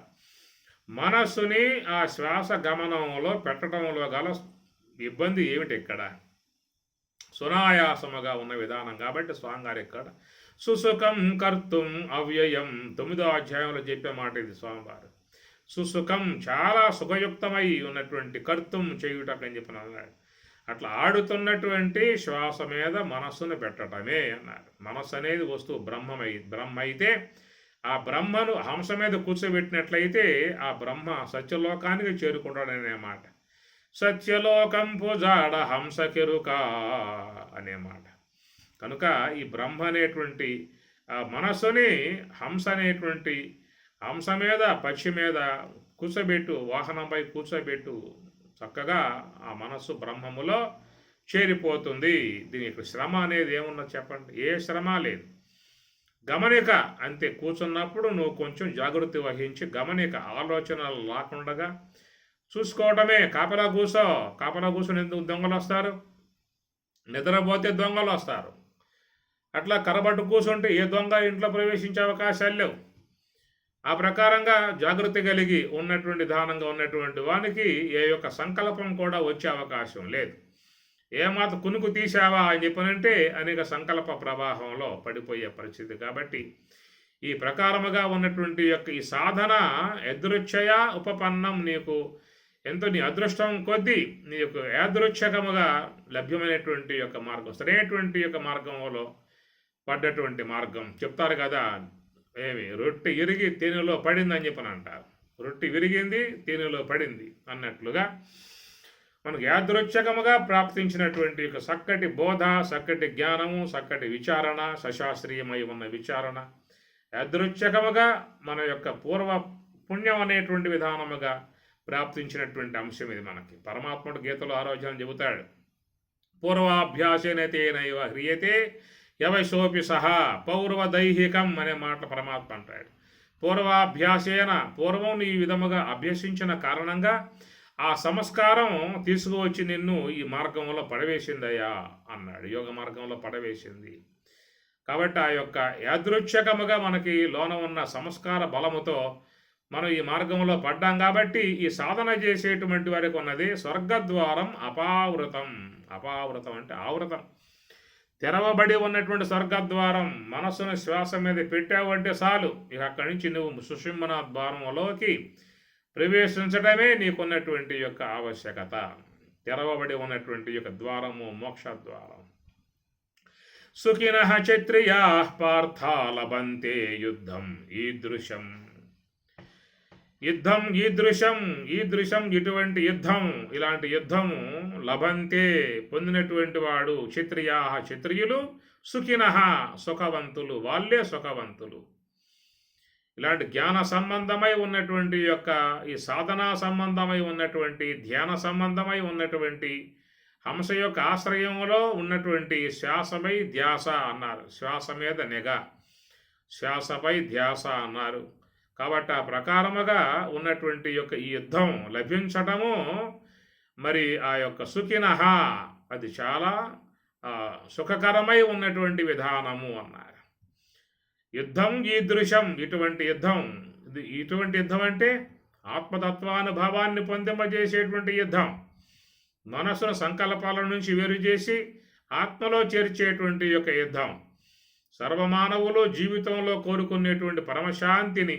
మనస్సుని ఆ శ్వాస గమనంలో పెట్టడంలో గల ఇబ్బంది ఏమిటి? ఇక్కడ సునాయాసముగా ఉన్న విధానం. కాబట్టి స్వామిగారు ఇక్కడ సుసుఖం కర్తుం అవ్యయం 9వ అధ్యాయంలో చెప్పే మాట ఇది స్వామివారు. సుసుఖం చాలా సుఖయుక్తమై ఉన్నటువంటి కర్తుం చేయుటకు అని చెప్పిన అన్నాడు. అట్లా ఆడుతున్నటువంటి శ్వాస మీద మనస్సును పెట్టడమే అన్నారు. మనస్సు అనేది వస్తువు బ్రహ్మ అయితే ఆ బ్రహ్మను హంస మీద కూర్చోబెట్టినట్లయితే ఆ బ్రహ్మ సత్యలోకానికి చేరుకుంటాడనే మాట. సత్యలోకంపు జాడ హంసకెరుక అనే మాట. కనుక ఈ బ్రహ్మ అనేటువంటి మనస్సుని హంస మీద పక్షి మీద కూర్చోబెట్టు, వాహనంపై కూర్చోబెట్టు, చక్కగా ఆ మనస్సు బ్రహ్మములో చేరిపోతుంది. దీనికి శ్రమ అనేది ఏమున్నది చెప్పండి? ఏ శ్రమ లేదు. గమనిక అంతే. కూర్చున్నప్పుడు నువ్వు కొంచెం జాగృతి వహించి గమనిక, ఆలోచనలు లేకుండా చూసుకోవటమే. కాపలా కూర్చొని ఎందుకు దొంగలు వస్తారు? నిద్రపోతే దొంగలు వస్తారు. అట్లా కరబట్టు కూర్చుంటే ఏ దొంగ ఇంట్లో ప్రవేశించే అవకాశాలు లేవు. ఆ ప్రకారంగా జాగృతి కలిగి ఉన్నటువంటి దానంగా ఉన్నటువంటి వానికి ఏ యొక్క సంకల్పం కూడా వచ్చే అవకాశం లేదు. ఏమాత్రం కునుకు తీసావా అని చెప్పనంటే అనేక సంకల్ప ప్రవాహంలో పడిపోయే పరిస్థితి. కాబట్టి ఈ ప్రకారముగా ఉన్నటువంటి యొక్క ఈ సాధన యదృచ్ఛయ ఉపపన్నం. నీకు ఎంతో నీ అదృష్టం కొద్దీ నీ యొక్క యాదృచ్ఛకముగా లభ్యమైనటువంటి యొక్క మార్గం, సరైనటువంటి యొక్క మార్గంలో పడ్డటువంటి మార్గం. చెప్తారు కదా, ఏమి రొట్టె ఇరిగి తేనెలో పడింది అని చెప్పని అంటారు. రొట్టె విరిగింది, తేనెలో పడింది అన్నట్లుగా మనకు యాదృచ్ఛకముగా ప్రాప్తించినటువంటి యొక్క చక్కటి బోధ, చక్కటి జ్ఞానము, చక్కటి విచారణ, సశాస్త్రీయమై ఉన్న విచారణ, యాదృచ్ఛకముగా మన యొక్క పూర్వ పుణ్యం అనేటువంటి విధానముగా ప్రాప్తించినటువంటి అంశం ఇది. మనకి పరమాత్ముడు గీతలో ఆరోగ్యం చెబుతాడు. పూర్వాభ్యాసేన తేనైవ హ్రియతే యవశోపి సహా పౌర్వదైహికం అనే మాట పరమాత్మ అంటాడు. పూర్వాభ్యాసేన, పూర్వం ఈ విధముగా అభ్యసించిన కారణంగా ఆ సంస్కారం తీసుకువచ్చి నిన్ను ఈ మార్గంలో పడవేసిందయ్యా అన్నాడు. యోగ మార్గంలో పడవేసింది. కాబట్టి ఆ యొక్క యాదృచ్ఛకముగా మనకి లోన ఉన్న సంస్కార బలముతో మనం ఈ మార్గంలో పడ్డాం. కాబట్టి ఈ సాధన చేసేటువంటి వారికి ఉన్నది స్వర్గద్వారం అపావృతం. అపావృతం అంటే ఆవృతం, తెరవబడి ఉన్నటువంటి స్వర్గద్వారం. మనస్సును శ్వాస మీద పెట్టావంటే చాలు, ఇక అక్కడి నుంచి నువ్వు సుషుమ్న ద్వారంలోకి ప్రవేశించడమే నీకున్నటువంటి యొక్క ఆవశ్యకత. తెరవబడి ఉన్నటువంటి యొక్క ద్వారము మోక్షద్వారం. సుఖినః క్షత్రియాః పార్థ లభంతే యుద్ధం ఈదృశం. ఈదృశం ఇటువంటి యుద్ధం, ఇలాంటి యుద్ధము లభంతే పొందినటువంటి వాడు క్షత్రియాః క్షత్రియులు, సుఖినః సుఖవంతులు, వాళ్ళే సుఖవంతులు. ఇలాంటి జ్ఞాన సంబంధమై ఉన్నటువంటి యొక్క ఈ సాధనా సంబంధమై ఉన్నటువంటి, ధ్యాన సంబంధమై ఉన్నటువంటి హంస యొక్క ఆశ్రయంలో ఉన్నటువంటి శ్వాసపై ధ్యాస అన్నారు. శ్వాస మీద నిఘా, శ్వాసపై ధ్యాస అన్నారు. కాబట్టి ఆ ప్రకారముగా ఉన్నటువంటి యొక్క ఈ యుద్ధం లభించటము మరి ఆ యొక్క సుఖినః అది చాలా సుఖకరమై ఉన్నటువంటి విధానము అన్నారు. యుద్ధం ఈదృశం, ఇటువంటి యుద్ధం అంటే ఆత్మతత్వానుభవాన్ని పొందింపజేసేటువంటి యుద్ధం. మనసును సంకల్పాల నుంచి వేరు చేసి ఆత్మలో చేర్చేటువంటి యొక్క యుద్ధం. సర్వమానవులు జీవితంలో కోరుకునేటువంటి పరమశాంతిని,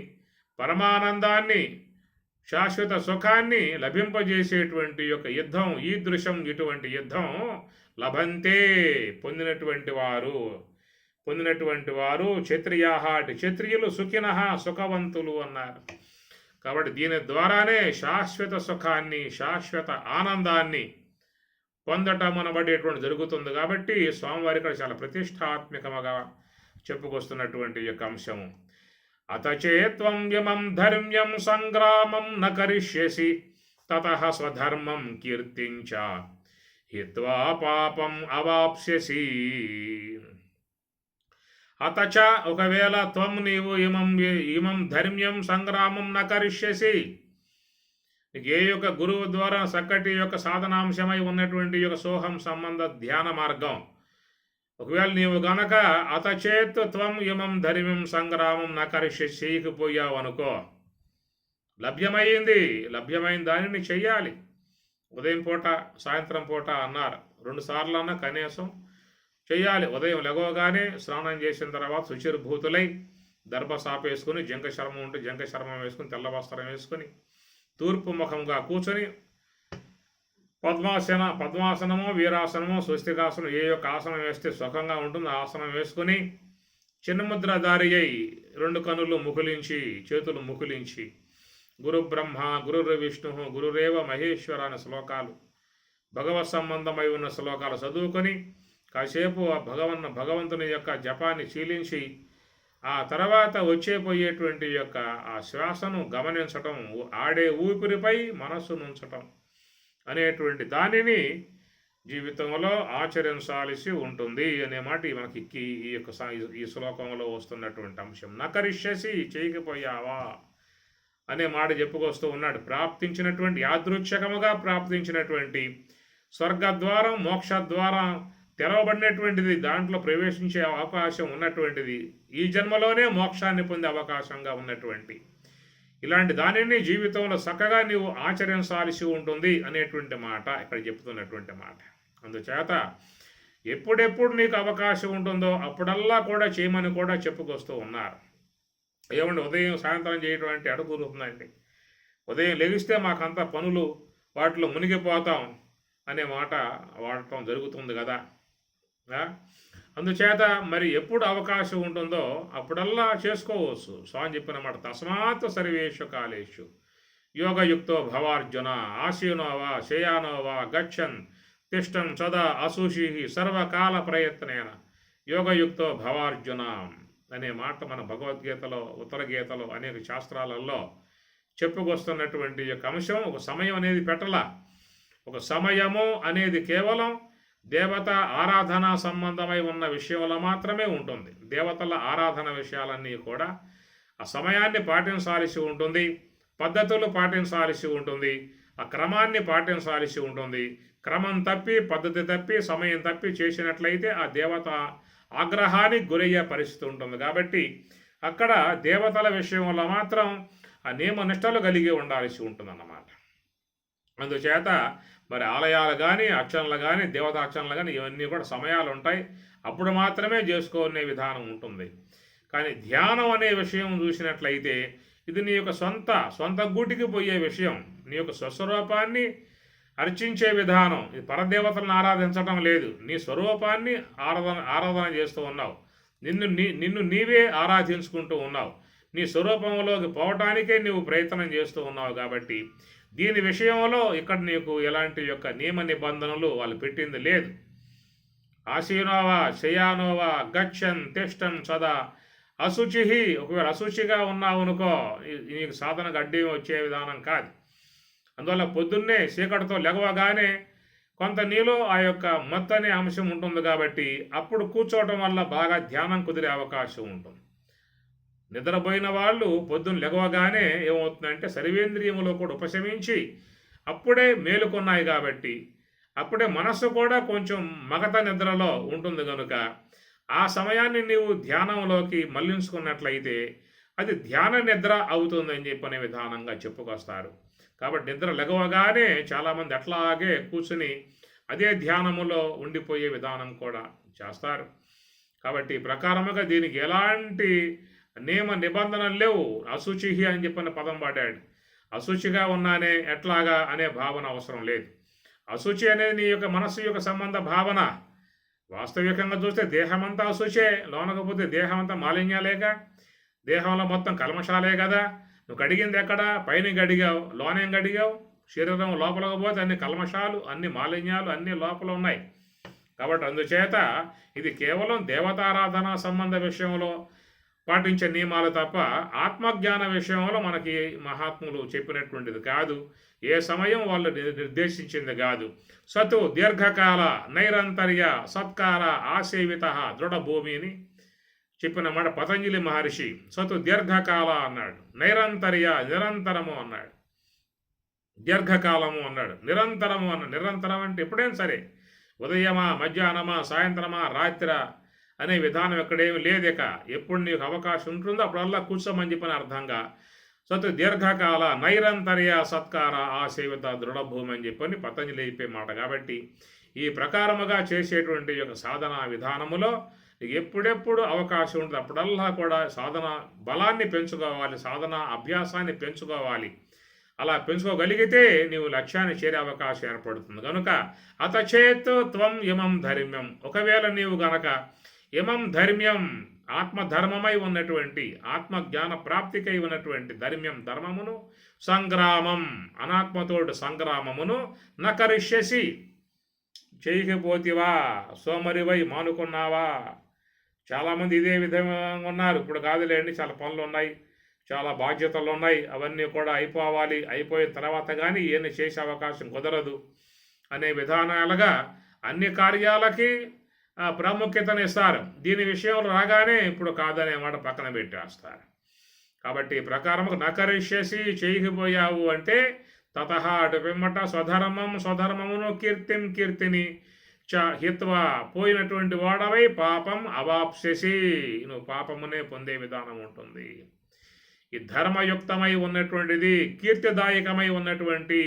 పరమానందాన్ని, శాశ్వత సుఖాన్ని లభింపజేసేటువంటి యొక్క యుద్ధం ఈదృశం, ఇటువంటి యుద్ధం లభంతే పొందినటువంటి వారు క్షత్రియాహ, క్షత్రియులు సుఖినః సుఖవంతులు అన్నారు. కాబట్టి దీని ద్వారానే శాశ్వత సుఖాన్ని, శాశ్వత ఆనందాన్ని పొందటం అనబడేటువంటి జరుగుతుంది. కాబట్టి స్వామివారి ఇక్కడ చాలా ప్రతిష్టాత్మకముగా చెప్పుకొస్తున్నటువంటి యొక్క అంశము. అతచేత్వం యమం ధర్మ్యం సంగ్రామం న కరిష్యసి తతః స్వధర్మం కీర్తించ హిత్వా పాపం అవాప్స్యసి. అతచ, ఒకవేళ త్వం నీవు ఇమం ధర్మ్యం సంగ్రామం న కరిష్యసి, ఏ యొక్క గురువు ద్వారా చక్కటి యొక్క సాధనాంశమై ఉన్నటువంటి యొక్క సోహం సంబంధ ధ్యాన మార్గం, ఒకవేళ నీవు గనక అతచేత్ త్వం ఇమం ధర్మ్యం సంగ్రామం న కరిష్యసి చేయకపోయావు అనుకో, లభ్యమైన దానిని చెయ్యాలి. ఉదయం పూట సాయంత్రం పూట అన్నారు, 2 సార్లు అన్న కనీసం చెయ్యాలి. ఉదయం లెగవగానే స్నానం చేసిన తర్వాత శుచిర్భూతులై దర్భ సాపేసుకుని, జంక శర్మం ఉంటే జంక శర్మం వేసుకుని, తెల్ల వస్త్రం వేసుకుని, తూర్పు ముఖంగా కూర్చొని పద్మాసనమో వీరాసనమో స్వస్తికాసనం ఏ యొక్క ఆసనం వేస్తే సుఖంగా ఉంటుందో ఆసనం వేసుకుని, చిన్నముద్రధారి అయి 2 కనులు ముకులించి, చేతులు ముకులించి, గురు బ్రహ్మ గురు విష్ణు గురురేవ మహేశ్వర అనే శ్లోకాలు, భగవత్ సంబంధమై ఉన్న శ్లోకాలు చదువుకొని కాసేపు ఆ భగవంతుని యొక్క జపాన్ని చీలించి, ఆ తర్వాత వచ్చేపోయేటువంటి యొక్క ఆ శ్వాసను గమనించటం, ఆడే ఊపిరిపై మనస్సు నుంచటం అనేటువంటి దానిని జీవితంలో ఆచరించాల్సి ఉంటుంది అనే మాట మనకి ఈ శ్లోకంలో వస్తున్నటువంటి అంశం. నకరిష్యసి, చేయకపోయావా అనే మాట చెప్పుకొస్తూ ఉన్నాడు. ప్రాప్తించినటువంటి యాదృచ్ఛికముగా ప్రాప్తించినటువంటి స్వర్గద్వారం, మోక్షద్వారం తెరవబడినటువంటిది, దాంట్లో ప్రవేశించే అవకాశం ఉన్నటువంటిది, ఈ జన్మలోనే మోక్షాన్ని పొందే అవకాశంగా ఉన్నటువంటి ఇలాంటి దానిని జీవితంలో చక్కగా నీవు ఆచరించాల్సి ఉంటుంది అనేటువంటి మాట ఇక్కడ చెప్తున్నటువంటి మాట. అందుచేత ఎప్పుడెప్పుడు నీకు అవకాశం ఉంటుందో అప్పుడల్లా కూడా చేయమని కూడా చెప్పుకొస్తూ ఉన్నారు. ఏమంటే ఉదయం సాయంత్రం చేయటువంటి అడుగుతుందండి. ఉదయం లెగిస్తే మాకంతా పనులు వాటిలో మునిగిపోతాం అనే మాట వాడటం జరుగుతుంది కదా. అందుచేత మరి ఎప్పుడు అవకాశం ఉంటుందో అప్పుడల్లా చేసుకోవచ్చు. స్వామి చెప్పిన మాట, తస్మాత్ సర్వేషు కాలేషు యోగయుక్తో భవార్జున ఆసీనోవా శయానోవా గచ్చన్ తిష్టం సదా అసూషి సర్వకాల ప్రయత్నేన యోగయుక్తో భవార్జున అనే మాట మన భగవద్గీతలో, ఉత్తర గీతలో, అనేక శాస్త్రాలలో చెప్పుకొస్తున్నటువంటి యొక్క అంశం. ఒక సమయం అనేది పెట్టలా. ఒక సమయము అనేది కేవలం దేవత ఆరాధన సంబంధమై ఉన్న విషయంలో మాత్రమే ఉంటుంది. దేవతల ఆరాధన విషయాలన్నీ కూడా ఆ సమయాన్ని పాటించాల్సి ఉంటుంది, పద్ధతులు పాటించాల్సి ఉంటుంది, ఆ క్రమాన్ని పాటించాల్సి ఉంటుంది. క్రమం తప్పి, పద్ధతి తప్పి, సమయం తప్పి చేసినట్లయితే ఆ దేవత ఆగ్రహానికి గురయ్యే పరిస్థితి ఉంటుంది. కాబట్టి అక్కడ దేవతల విషయంలో మాత్రం ఆ నియమనిష్టలు కలిగి ఉండాల్సి ఉంటుందన్నమాట. అందుచేత మరి ఆలయాలు కానీ, అర్చనలు కానీ, దేవతార్చనలు కానీ ఇవన్నీ కూడా సమయాలు ఉంటాయి. అప్పుడు మాత్రమే చేసుకునే విధానం ఉంటుంది. కానీ ధ్యానం అనే విషయం చూసినట్లయితే ఇది నీ యొక్క సొంత గూటికి పోయే విషయం. నీ యొక్క స్వస్వరూపాన్ని అర్చించే విధానం. ఇది పరదేవతలను ఆరాధించడం లేదు, నీ స్వరూపాన్ని ఆరాధన చేస్తూ ఉన్నావు. నిన్ను నీవే ఆరాధించుకుంటూ ఉన్నావు. నీ స్వరూపంలోకి పోవటానికే నీవు ప్రయత్నం చేస్తూ ఉన్నావు. కాబట్టి దీని విషయంలో ఇక్కడ నీకు ఎలాంటి యొక్క నియమ నిబంధనలు వాళ్ళు పెట్టింది లేదు. ఆసీనోవా శయానోవా గచ్చన్ తిష్టన్ సదా అశుచి, ఒకవేళ అశుచిగా ఉన్నావు అనుకో నీకు సాధనకు అడ్డీ వచ్చే విధానం కాదు. అందువల్ల పొద్దున్నే చీకటితో లెగవగానే కొంత నీలో ఆ యొక్క మత్తు అనే అంశం ఉంటుంది. కాబట్టి అప్పుడు కూర్చోవటం వల్ల బాగా ధ్యానం కుదిరే అవకాశం ఉంటుంది. నిద్రపోయిన వాళ్ళు పొద్దున్న లెగవగానే ఏమవుతుందంటే సర్వేంద్రియములో కూడా ఉపశమించి అప్పుడే మేలుకొన్నాయి. కాబట్టి అప్పుడే మనస్సు కూడా కొంచెం మగత నిద్రలో ఉంటుంది కనుక ఆ సమయాన్ని నీవు ధ్యానంలోకి మళ్లించుకున్నట్లయితే అది ధ్యాన నిద్ర అవుతుందని చెప్పనే విధానంగా చెప్పుకొస్తారు. కాబట్టి నిద్ర లెగవగానే చాలామంది అట్లాగే కూర్చుని అదే ధ్యానములో ఉండిపోయే విధానం కూడా చేస్తారు. కాబట్టి ప్రకారముగా దీనికి ఎలాంటి నియమ నిబంధనలు లేవు. అశుచిహి అని చెప్పిన పదం వాడాడు. అశుచిగా ఉన్నానే ఎట్లాగా అనే భావన అవసరం లేదు. అశుచి అనేది నీ యొక్క మనస్సు యొక్క సంబంధ భావన. వాస్తవికంగా చూస్తే దేహమంతా అశుచే, లోనకపోతే దేహమంతా మాలిన్యాలేగా, దేహంలో మొత్తం కల్మషాలే కదా. నువ్వు కడిగింది ఎక్కడ? పైన గడిగావు, లోనేం గడిగావు? శరీరం లోపలకు పోతే అన్ని కల్మషాలు, అన్ని మాలిన్యాలు అన్ని లోపల ఉన్నాయి. కాబట్టి అందుచేత ఇది కేవలం దేవతారాధన సంబంధ విషయంలో పాటించే నియమాలు తప్ప ఆత్మజ్ఞాన విషయంలో మనకి మహాత్ములు చెప్పినటువంటిది కాదు. ఏ సమయం వాళ్ళు నిర్దేశించింది కాదు. సతు దీర్ఘకాల నైరంతర్య సత్కార ఆసేవిత దృఢభూమిని చెప్పిన మాట పతంజలి మహర్షి. సతు దీర్ఘకాల అన్నాడు, నైరంతర్య నిరంతరము అన్నాడు, దీర్ఘకాలము అన్నాడు, నిరంతరము అన్నాడు. నిరంతరం అంటే ఎప్పుడైనా సరే, ఉదయమా మధ్యాహ్నమా సాయంత్రమా రాత్రి అనే విధానం ఎక్కడేమి లేదిక. ఎప్పుడు నీకు అవకాశం ఉంటుందో అప్పుడల్లా కూర్చోమని చెప్పిన అర్థంగా సతు దీర్ఘకాల నైరంతర్య సత్కార ఆసేవిత దృఢభూమి అని చెప్పని పతంజలి అయిపోయే మాట. కాబట్టి ఈ ప్రకారముగా చేసేటువంటి యొక్క సాధన విధానములో నీకు ఎప్పుడెప్పుడు అవకాశం ఉంటుంది అప్పుడల్లా కూడా సాధన బలాన్ని పెంచుకోవాలి, సాధన అభ్యాసాన్ని పెంచుకోవాలి. అలా పెంచుకోగలిగితే నీవు లక్ష్యాన్ని చేరే అవకాశం ఏర్పడుతుంది. కనుక అతచేత్ త్వం ఇమం ధర్మ్యం, ఒకవేళ నీవు గనక ఇమం ధర్మ్యం ఆత్మధర్మమై ఉన్నటువంటి ఆత్మజ్ఞాన ప్రాప్తికై ఉన్నటువంటి ధర్మ్యం ధర్మమును సంగ్రామం అనాత్మతోటి సంగ్రామమును నకరిష్యసి చేయకపోతివా, సోమరివై మానుకున్నావా. చాలామంది ఇదే విధంగా ఉన్నారు. ఇప్పుడు కాదులేండి, చాలా పనులు ఉన్నాయి, చాలా బాధ్యతలు ఉన్నాయి, అవన్నీ కూడా అయిపోవాలి, అయిపోయిన తర్వాత కానీ ఈయన చేసే అవకాశం కుదరదు అనే విధానాలుగా అన్ని కార్యాలకి ప్రాముఖ్యతనిస్తారు. దీని విషయంలో రాగానే ఇప్పుడు కాదనే మాట పక్కన పెట్టేస్తారు. కాబట్టి ఈ ప్రకారము నకరిష్యసి చేయకపోయావు అంటే తతహ అటు పిమ్మట స్వధర్మమును కీర్తిని చ హిత్వా పోయినటువంటి వాడవై పాపం అవాప్స్యసి, నువ్వు పాపమునే పొందే విధానం ఉంటుంది. ఈ ధర్మయుక్తమై ఉన్నటువంటిది, కీర్తిదాయకమై ఉన్నటువంటి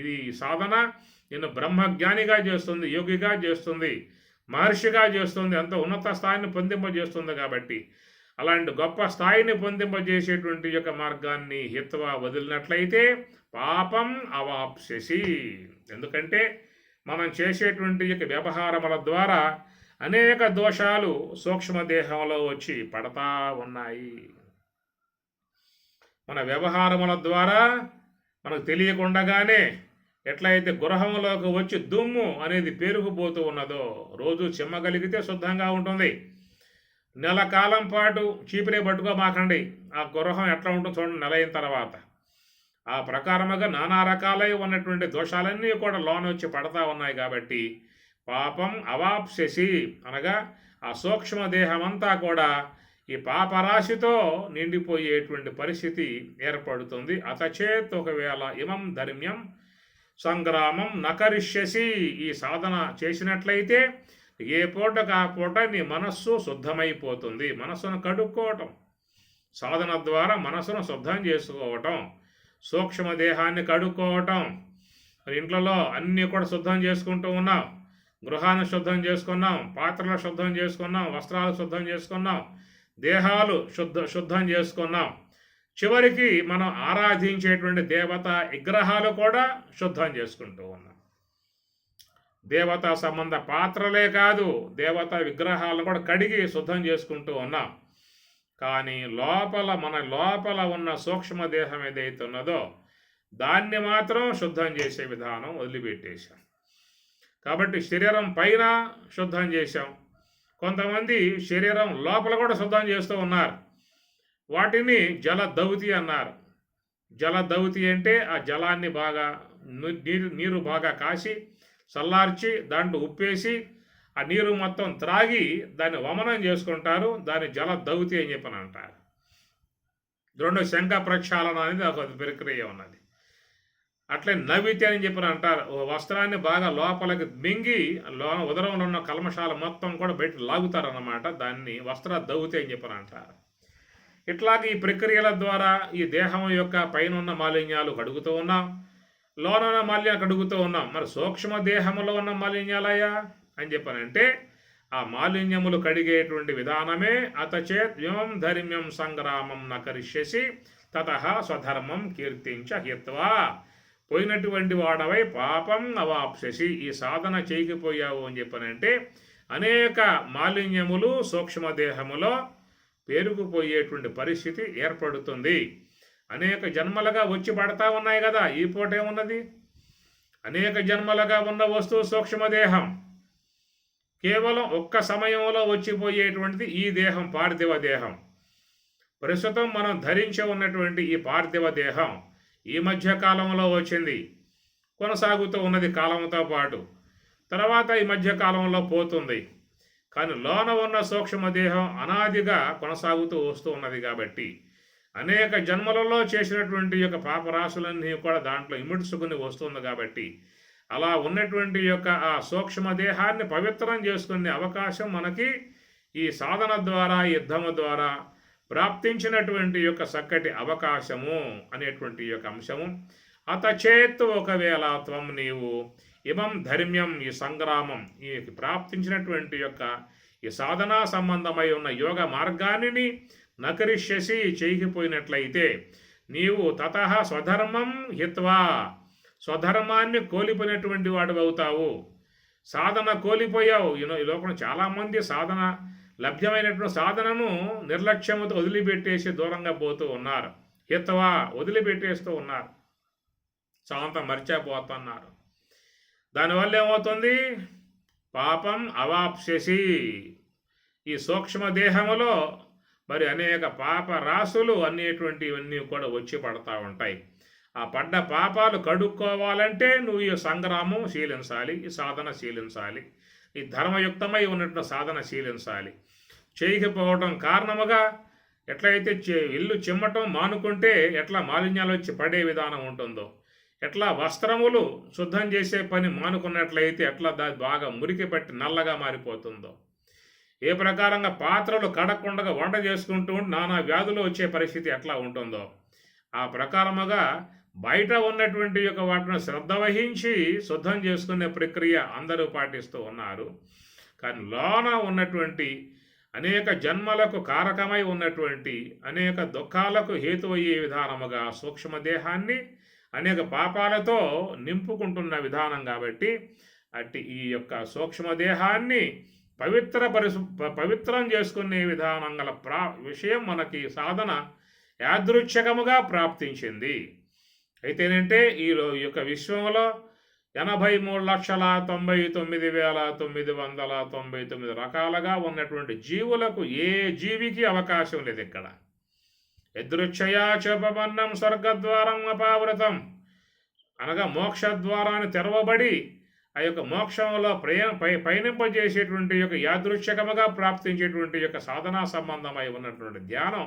ఇది సాధన నిన్ను బ్రహ్మజ్ఞానిగా చేస్తుంది, యోగిగా చేస్తుంది, మహర్షిగా చేస్తుంది, అంత ఉన్నత స్థాయిని పొందింపజేస్తుంది. కాబట్టి అలాంటి గొప్ప స్థాయిని పొందింపజేసేటువంటి యొక్క మార్గాన్ని హిత్వా వదిలినట్లయితే పాపం అవాప్స్యసి. ఎందుకంటే మనం చేసేటువంటి యొక్క వ్యవహారముల ద్వారా అనేక దోషాలు సూక్ష్మదేహంలో వచ్చి పడతా ఉన్నాయి. మన వ్యవహారముల ద్వారా మనకు తెలియకుండానే ఎట్లయితే గృహంలోకి వచ్చి దుమ్ము అనేది పేరుకుపోతూ ఉన్నదో, రోజు చిమ్మగలిగితే శుద్ధంగా ఉంటుంది. నెల కాలం పాటు చీపిరే పట్టుకోమాకండి, ఆ గృహం ఎట్లా ఉంటుందో చూడండి నెల అయిన తర్వాత. ఆ ప్రకారముగా నానా రకాలై ఉన్నటువంటి దోషాలన్నీ కూడా లోన వచ్చి పడతా ఉన్నాయి. కాబట్టి పాపం అవాప్స్యసి అనగా ఆ సూక్ష్మదేహమంతా కూడా ఈ పాపరాశితో నిండిపోయేటువంటి పరిస్థితి ఏర్పడుతుంది. అతచేత్ ఒకవేళ ఇమం ధర్మ్యం సంగ్రామం నకరిష్యసి, ఈ సాధన చేసినట్లయితే ఏ పూటకు ఆ పూట నీ మనస్సు శుద్ధమైపోతుంది. మనస్సును కడుక్కోవటం, సాధన ద్వారా మనస్సును శుద్ధం చేసుకోవటం, సూక్ష్మదేహాన్ని కడుక్కోవటం. ఇంట్లో అన్నీ కూడా శుద్ధం చేసుకుంటూ ఉన్నాం, గృహాన్ని శుద్ధం చేసుకున్నాం, పాత్రలు శుద్ధం చేసుకున్నాం, వస్త్రాలు శుద్ధం చేసుకున్నాం, దేహాలు శుద్ధం చేసుకున్నాం. చివరికి మనం ఆరాధించేటువంటి దేవతా విగ్రహాలు కూడా శుద్ధం చేసుకుంటూ ఉన్నాం. దేవతా సంబంధ పాత్రలే కాదు, దేవతా విగ్రహాలను కూడా కడిగి శుద్ధం చేసుకుంటూ ఉన్నాం. కానీ మన లోపల ఉన్న సూక్ష్మదేహం ఏదైతే ఉన్నదో దాన్ని మాత్రం శుద్ధం చేసే విధానం వదిలిపెట్టేశాం. కాబట్టి శరీరం పైన శుద్ధం చేశాం, కొంతమంది శరీరం లోపల కూడా శుద్ధం చేస్తూ ఉన్నారు. వాటిని జలదౌతి అన్నారు. జలదౌతి అంటే ఆ జలాన్ని బాగా నీరు బాగా కాసి చల్లార్చి దాంట్లో ఉప్పేసి ఆ నీరు మొత్తం త్రాగి దాన్ని వమనం చేసుకుంటారు. దాన్ని జలదౌతి అని చెప్పని అంటారు. రెండు శంఖ ప్రక్షాళన అనేది ఒక ప్రక్రియ ఉన్నది. అట్లే నవ్వితే అని చెప్పి అంటారు. ఓ వస్త్రాన్ని బాగా లోపలికి మింగి ఉదరంలో ఉన్న కల్మషాలు మొత్తం కూడా బయట లాగుతారన్నమాట. దాన్ని వస్త్ర దవ్వుతే అని చెప్పి అంటారు. ఇట్లాగే ఈ ప్రక్రియల ద్వారా ఈ దేహం యొక్క పైన ఉన్న మాలిన్యాలు కడుగుతూ ఉన్నాం, లోనున్న మాలిన్యాలు కడుగుతూ ఉన్నాం. మరి సూక్ష్మ దేహంలో ఉన్న మాలిన్యాలయ్యా అని చెప్పనంటే ఆ మాలిన్యములు కడిగేటువంటి విధానమే అతచేత్ వ్యం ధర్మ్యం సంగ్రామం నకరిష్యసి తతః స్వధర్మం కీర్తించ హిత్వా. పోయినటువంటి వాడవై పాపం అవాప్ససి. ఈ సాధన చేయకపోయావు అని చెప్పనంటే అనేక మాలిన్యములు సూక్ష్మదేహములో పేరుకుపోయేటువంటి పరిస్థితి ఏర్పడుతుంది. అనేక జన్మలుగా వచ్చి పడతా ఉన్నాయి కదా. ఈ పూట ఏమున్నది? అనేక జన్మలుగా ఉన్న వస్తువు సూక్ష్మదేహం. కేవలం ఒక్క సమయంలో వచ్చిపోయేటువంటిది ఈ దేహం, పార్థివ దేహం. ప్రస్తుతం మనం ధరించి ఉన్నటువంటి ఈ పార్థివ దేహం ఈ మధ్య కాలంలో వచ్చింది, కొనసాగుతూ ఉన్నది కాలంతో పాటు. తర్వాత ఈ మధ్య కాలంలో పోతుంది. కానీ లోన ఉన్న సూక్ష్మదేహం అనాదిగా కొనసాగుతూ వస్తూ ఉన్నది కాబట్టి అనేక జన్మలలో చేసినటువంటి యొక్క పాపరాశులన్నీ కూడా దాంట్లో ఇముడ్చుకుని వస్తుంది కాబట్టి అలా ఉన్నటువంటి యొక్క ఆ సూక్ష్మదేహాన్ని పవిత్రం చేసుకునే అవకాశం మనకి ఈ సాధన ద్వారా, యుద్ధము ద్వారా ప్రాప్తించినటువంటి యొక్క చక్కటి అవకాశము అనేటువంటి యొక్క అంశము. అతచేత్ ఒకవేళ త్వం నీవు ఇమం ధర్మ్యం, ఈ సంగ్రామం, ఈ ప్రాప్తించినటువంటి యొక్క ఈ సాధనా సంబంధమై ఉన్న యోగ మార్గాన్ని నకరిష్యసి చేయకపోయినట్లయితే నీవు తతః స్వధర్మం హిత్వా, స్వధర్మాన్ని కోల్పోయినటువంటి వాడు అవుతావు. సాధన కోల్పోయావు. ఈ లోకంలో చాలామంది సాధన లభ్యమైనటువంటి సాధనను నిర్లక్ష్యముతో వదిలిపెట్టేసి దూరంగా పోతూ ఉన్నారు. హిత్వా వదిలిపెట్టేస్తూ ఉన్నారు, శాంతం మర్చిపోతున్నారు. దానివల్ల ఏమవుతుంది? పాపం అవాప్స్యసి. ఈ సూక్ష్మదేహములో మరి అనేక పాప రాశులు అనేటువంటివన్నీ కూడా వచ్చి పడతా ఉంటాయి. ఆ పడ్డ పాపాలు కడుక్కోవాలంటే నువ్వు ఈ సంగ్రామం శీలించాలి, ఈ సాధన శీలించాలి, ఈ ధర్మయుక్తమై ఉన్నటువంటి సాధన శీలించాలి. చేయకపోవడం కారణముగా ఎట్లయితే ఇల్లు చిమ్మటం మానుకుంటే ఎట్లా మాలిన్యాలు వచ్చి పడే విధానం ఉంటుందో, ఎట్లా వస్త్రములు శుద్ధం చేసే పని మానుకున్నట్లయితే ఎట్లా దాన్ని బాగా మురికి పట్టి నల్లగా మారిపోతుందో, ఏ ప్రకారంగా పాత్రలు కడకుండా వంట చేసుకుంటూ నానా వ్యాధులు వచ్చే పరిస్థితి ఎట్లా ఉంటుందో, ఆ ప్రకారముగా బయట ఉన్నటువంటి యొక్క వాటిని శ్రద్ధ వహించి శుద్ధం చేసుకునే ప్రక్రియ అందరూ పాటిస్తూ ఉన్నారు. కానీ లోన ఉన్నటువంటి అనేక జన్మలకు కారకమై ఉన్నటువంటి అనేక దుఃఖాలకు హేతువయ్యే విధానముగా సూక్ష్మదేహాన్ని అనేక పాపాలతో నింపుకుంటున్న విధానం కాబట్టి అట్టి ఈ యొక్క సూక్ష్మదేహాన్ని పవిత్రం చేసుకునే విధానం గల విషయం మనకి సాధన యాదృచ్ఛికముగా ప్రాప్తించింది. అయితేనంటే ఈ యొక్క విశ్వంలో 83,99,999 రకాలుగా ఉన్నటువంటి జీవులకు ఏ జీవికి అవకాశం లేదు ఇక్కడ. యదృచ్ఛయా చూపబన్నం స్వర్గద్వారం అపావృతం అనగా మోక్షద్వారాన్ని తెరవబడి ఆ యొక్క మోక్షంలో పయనింపజేసేటువంటి యొక్క యాదృచ్ఛికముగా ప్రాప్తించేటువంటి యొక్క సాధనా సంబంధమై ఉన్నటువంటి ధ్యానం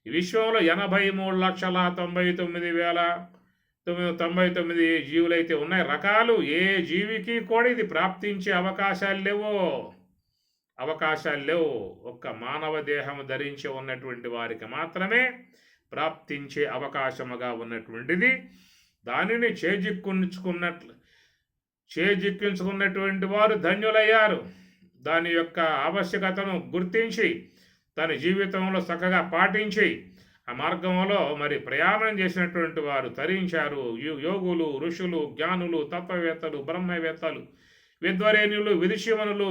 ఈ విశ్వంలో 83,99,999 జీవులైతే ఉన్నాయి రకాలు. ఏ జీవికి కూడా ఇది ప్రాప్తించే అవకాశాలు లేవు. ఒక్క మానవ దేహం ధరించి ఉన్నటువంటి వారికి మాత్రమే ప్రాప్తించే అవకాశముగా ఉన్నటువంటిది. దానిని చేజిక్కించుకున్నటువంటి వారు ధన్యులయ్యారు. దాని యొక్క ఆవశ్యకతను గుర్తించి తన జీవితంలో చక్కగా పాటించి ఆ మార్గంలో మరి ప్రయాణం చేసినటువంటి వారు తరించారు. యోగులు, ఋషులు, జ్ఞానులు, తత్వవేత్తలు, బ్రహ్మవేత్తలు, విద్వరేణులు, విదుషీమనులు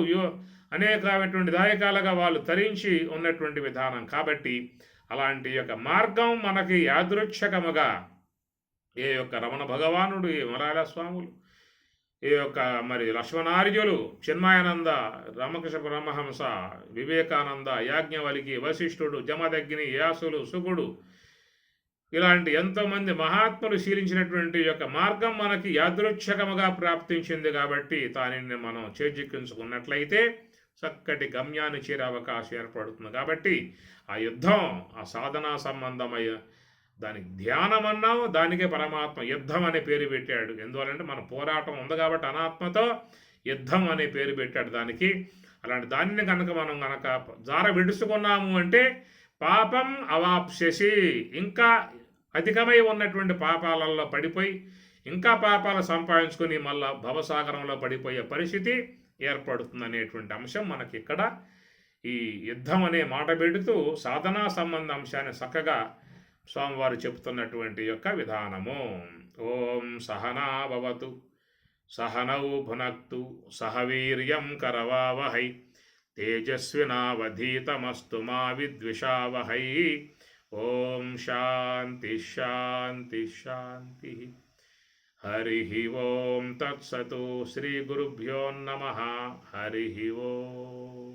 అనేకమైనటువంటి దాయకాలుగా వాళ్ళు తరించి ఉన్నటువంటి విధానం కాబట్టి అలాంటి యొక్క మార్గం మనకి యాదృచ్ఛికముగా ఏ యొక్క రమణ భగవానుడు, ఈ మరాళ స్వాములు, ఈ యొక్క మరి లక్ష్మణార్యులు, చిన్మయానంద, రామకృష్ణ పరమహంస, వివేకానంద, యాజ్ఞవల్కి, వశిష్ఠుడు, జమదగ్ని, యాసులు, సుకుడు ఇలాంటి ఎంతోమంది మహాత్ములు శీలించినటువంటి యొక్క మార్గం మనకి యాదృచ్ఛికముగా ప్రాప్తించింది కాబట్టి దానిని మనం చేజిక్కించుకున్నట్లయితే చక్కటి గమ్యాన్ని చేరే అవకాశం ఏర్పడుతుంది. కాబట్టి ఆ యుద్ధం, ఆ సాధనా సంబంధమై దానికి ధ్యానం అన్నాము, దానికే పరమాత్మ యుద్ధం అనే పేరు పెట్టాడు. ఎందువల్లంటే మన పోరాటం ఉంది కాబట్టి అనాత్మతో యుద్ధం అనే పేరు పెట్టాడు దానికి. అలాంటి దానిని కనుక మనం కనుక జార విడుచుకున్నాము అంటే పాపం అవాప్స్యసి, ఇంకా అధికమై ఉన్నటువంటి పాపాలలో పడిపోయి ఇంకా పాపాలు సంపాదించుకొని మళ్ళా భవసాగరంలో పడిపోయే పరిస్థితి ఏర్పడుతుంది అనేటువంటి అంశం మనకి ఇక్కడ ఈ యుద్ధం అనే మాట పెడుతూ సాధనా సంబంధ అంశాన్ని చక్కగా స్వామివారు చెబుతున్నటువంటి యొక్క విధానము. ఓం సహనా భవతు సహనౌ భునక్తు సహ వీర్యం కరవావహై తేజస్వినావధీతమస్తు మా విద్విషావహై. ఓం శాంతి శాంతి శాంతి. హరి ఓం తత్సతు. శ్రీ గురుభ్యో నమః. హరి ఓం.